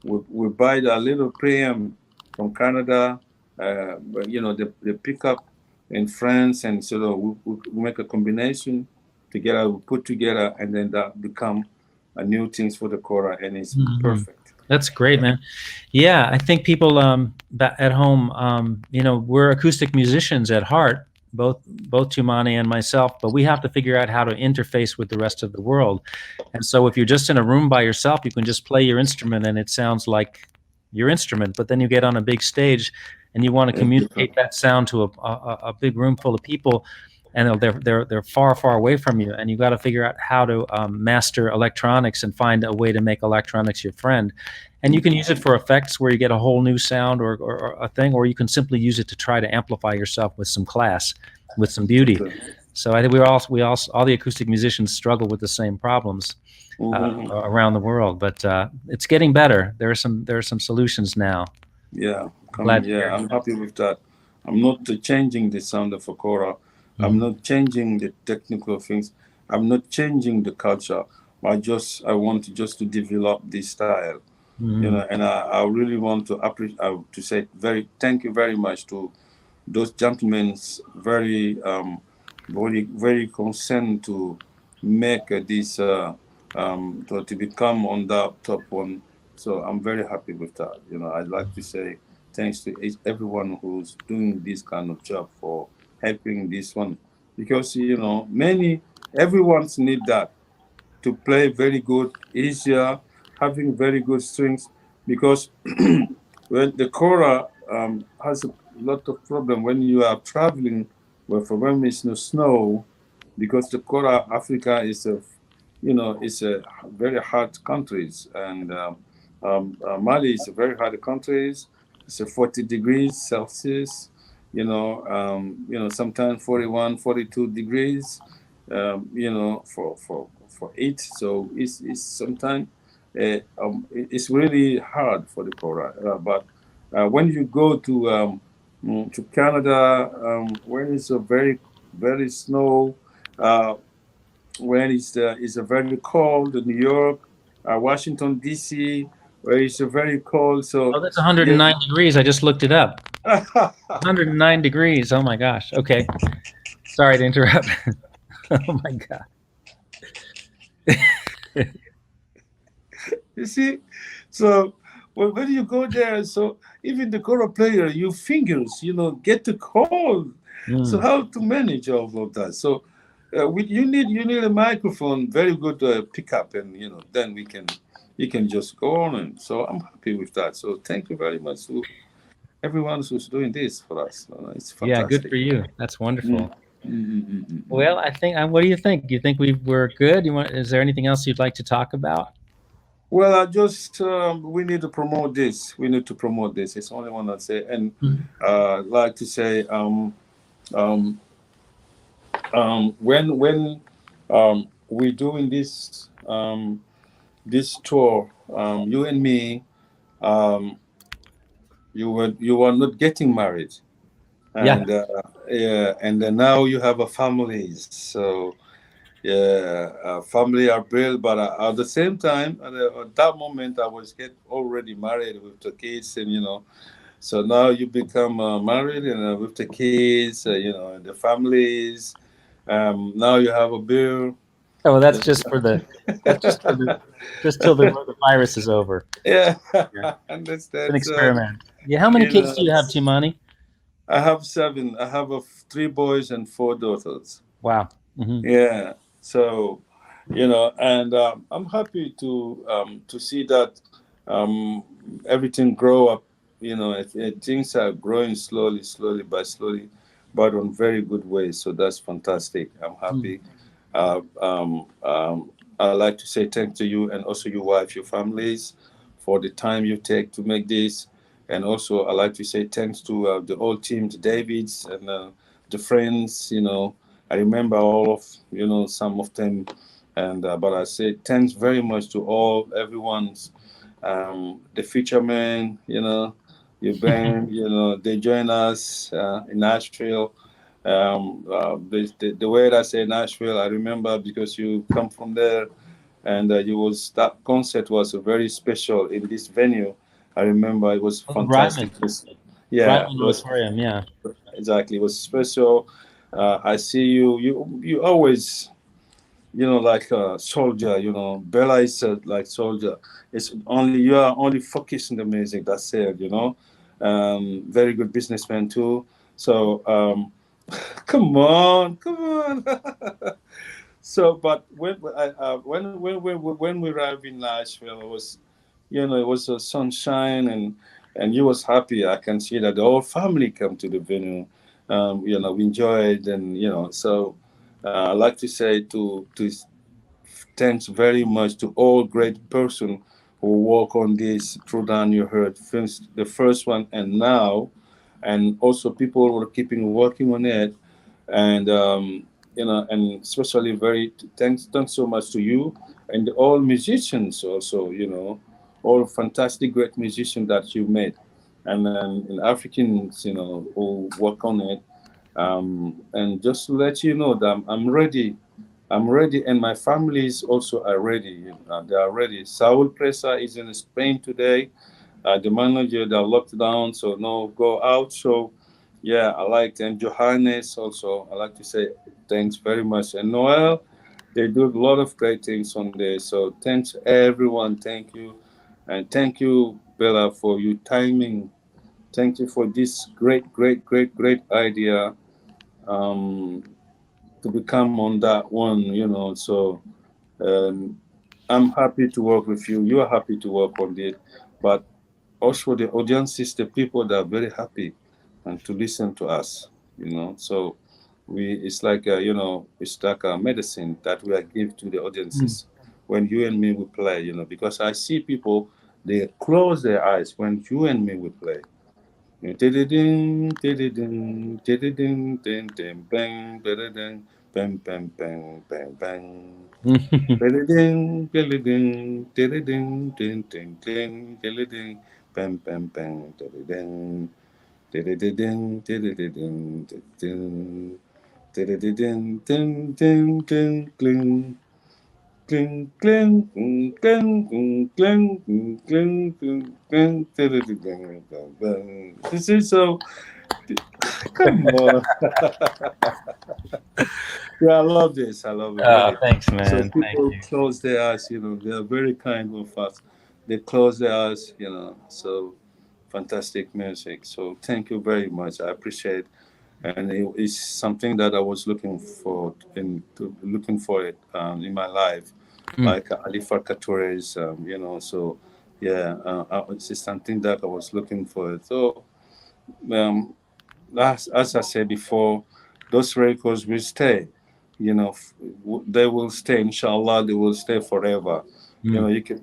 We buy the little preamp from Canada. But, you know, the pickup in France, and so we make a combination together. We put together, and then that become a new things for the Cora, and it's Hmm. perfect. That's great, man. Yeah, I think people at home, we're acoustic musicians at heart, both Toumani and myself, but we have to figure out how to interface with the rest of the world. And so if you're just in a room by yourself, you can just play your instrument and it sounds like your instrument. But then you get on a big stage and you want to It's different. communicate that sound to a big room full of people, and they're far away from you, and you got to figure out how to master electronics and find a way to make electronics your friend. And you can use it for effects where you get a whole new sound or a thing, or you can simply use it to try to amplify yourself with some class, with some beauty. So I think all the acoustic musicians struggle with the same problems Mhm. around the world, but it's getting better. There are some solutions now. Yeah, Glad to yeah, hear I'm happy with that. I'm not changing the sound of Akora. I'm it. not changing the technical things. I'm not changing the culture. I want to just to develop this style, you Hmm. know. And I really want to appreciate to say thank you very much to those gentlemen. Very very concerned to make this to become on that top one. So I'm very happy with that. You know, I'd like to say thanks to everyone who's doing this kind of job for helping this one, because everyone's need that to play very good, easier, having very good strings, because when the Kora has a lot of problem when you are traveling, for when there's no snow, because the Kora Africa is a very hard countries, and Mali is a very hard countries. It's a 40 degrees Celsius, sometimes 41, 42 degrees, for it. So it's sometimes it's really hard for the Kora. But when you go to Canada, when it's a very, very snow, when it's a very cold, New York, Washington D.C., where it's a very cold. So Oh, that's 109 degrees. I just looked it up. 109 degrees. Oh my gosh. Okay. Sorry to interrupt. Oh my God. You see, so when you go there, so even the Kora player, your fingers, get the cold. So how to manage all of that? So you need a microphone, very good pickup, and then you can just go on. And so I'm happy with that. So thank you very much to everyone who's doing this for us. It's Yeah, fantastic. good for you. That's wonderful. Mm. Well, I think. What do you think? Do you think we're good? Is there anything else you'd like to talk about? Well, I just we need to promote this. We need to promote this. It's only one I say, and like to say, um, when we're doing this tour, you and me, um, you were not getting married, Yeah. and yeah, and then now you have a family. So yeah, family are built, but at the same time, at that moment, I was already married with the kids, and so now you become married and with the kids, and the families. Now you have a beer. Oh, that's just for the. That's just till the virus is over. Yeah, Yeah. It's an understand. So experiment. Yeah. How many kids do you have, Toumani? I have seven. I have 3 boys and 4 daughters. Wow. Hmm. Yeah. So, and I'm happy to see that um, everything grow up. Things are growing slowly, slowly by slowly, but on very good ways. So that's fantastic. I'm happy. I like to say thank to you and also your wife, your families, for the time you take to make this. And also, I like to say thanks to the whole team, the Davids and the friends. I remember all of some of them, and but I say thanks very much to everyone's the fishermen. Your band. They join us in Nashville. The way I say Nashville, I remember because you come from there, and that concert was very special in this venue. I remember it was fantastic. Yeah, Brightman it was Auditorium. Yeah. exactly. It was special. I see you. You always, like a soldier. Bella is like soldier. It's only you are only focused on the music. That's it. Very good businessman too. So come on, come on. So, but when we arrived in Nashville, it was a sunshine, and you was happy. I can see that the whole family come to the venue. We enjoyed, and so I like to say to thanks very much to all great person who work on this. Through down you heard first, the first one, and now, and also people who are keeping working on it, and and especially very thanks so much to you and all musicians also, all fantastic great musicians that you made, and Africans, who work on it, and just to let you know that I'm ready. I'm ready, and my families also are ready. They are ready. Saul Presa is in Spain today. The manager, they're locked down, so no go out. So yeah, I like them. Johannes also, I like to say thanks very much. And Noel, they do a lot of great things on there. So thanks everyone. Thank you. And thank you, Bella, for your Thank you for this great idea. To become on that one, So um, I'm happy to work with you. You are happy to work on it, but also the audiences, the people that are very happy and to listen to us. So it's like it's like a medicine that we are give to the audiences when you and me we play. Because I see people they close their eyes when you and me we play. Ding, ding, ding, ding, ding, bang, bang, bang, bang, bang, bang, bang. Ding, ding, ding, ding, ding, ding, ding, bang, bang, bang, ding, ding, ding, ding, ding, ding, ding, ding, ding, ding. Cling, cling, cling, cling, cling, cling, cling, cling, cling. This is so. Come on. Yeah, I love this. I love it really. Thanks, So man. Thank people you. close their eyes. They are very kind with us. They close their eyes. So fantastic music. So thank you very much. I appreciate, and it's something that I was looking for it in my life, like Ali Farkatore's. So yeah, it's just something that I was looking for. So um, as I said before, those records will stay. They will stay. Inshallah, they will stay forever.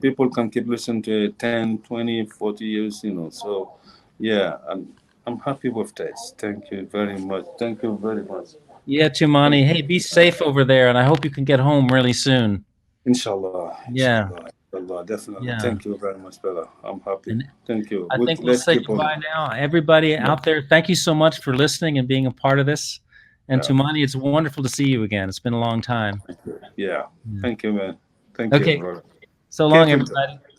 People can keep listening to it 10, 20, 40 years. So yeah, I'm happy with this. Thank you very much. Thank you very much. Yeah, Toumani. Hey, be safe over there, and I hope you can get home really soon. Inshallah, Yeah, inshallah, definitely. yeah. Thank you very much, Béla. I'm happy. And Thank you. I think we'll Let's say keep on. goodbye now. Everybody Yeah, out there, thank you so much for listening and being a part of this. And yeah, Toumani, it's wonderful to see you again. It's been a long time. yeah. Yeah. Thank you, man. Thank you, Okay, brother. so long, Keep in touch. everybody.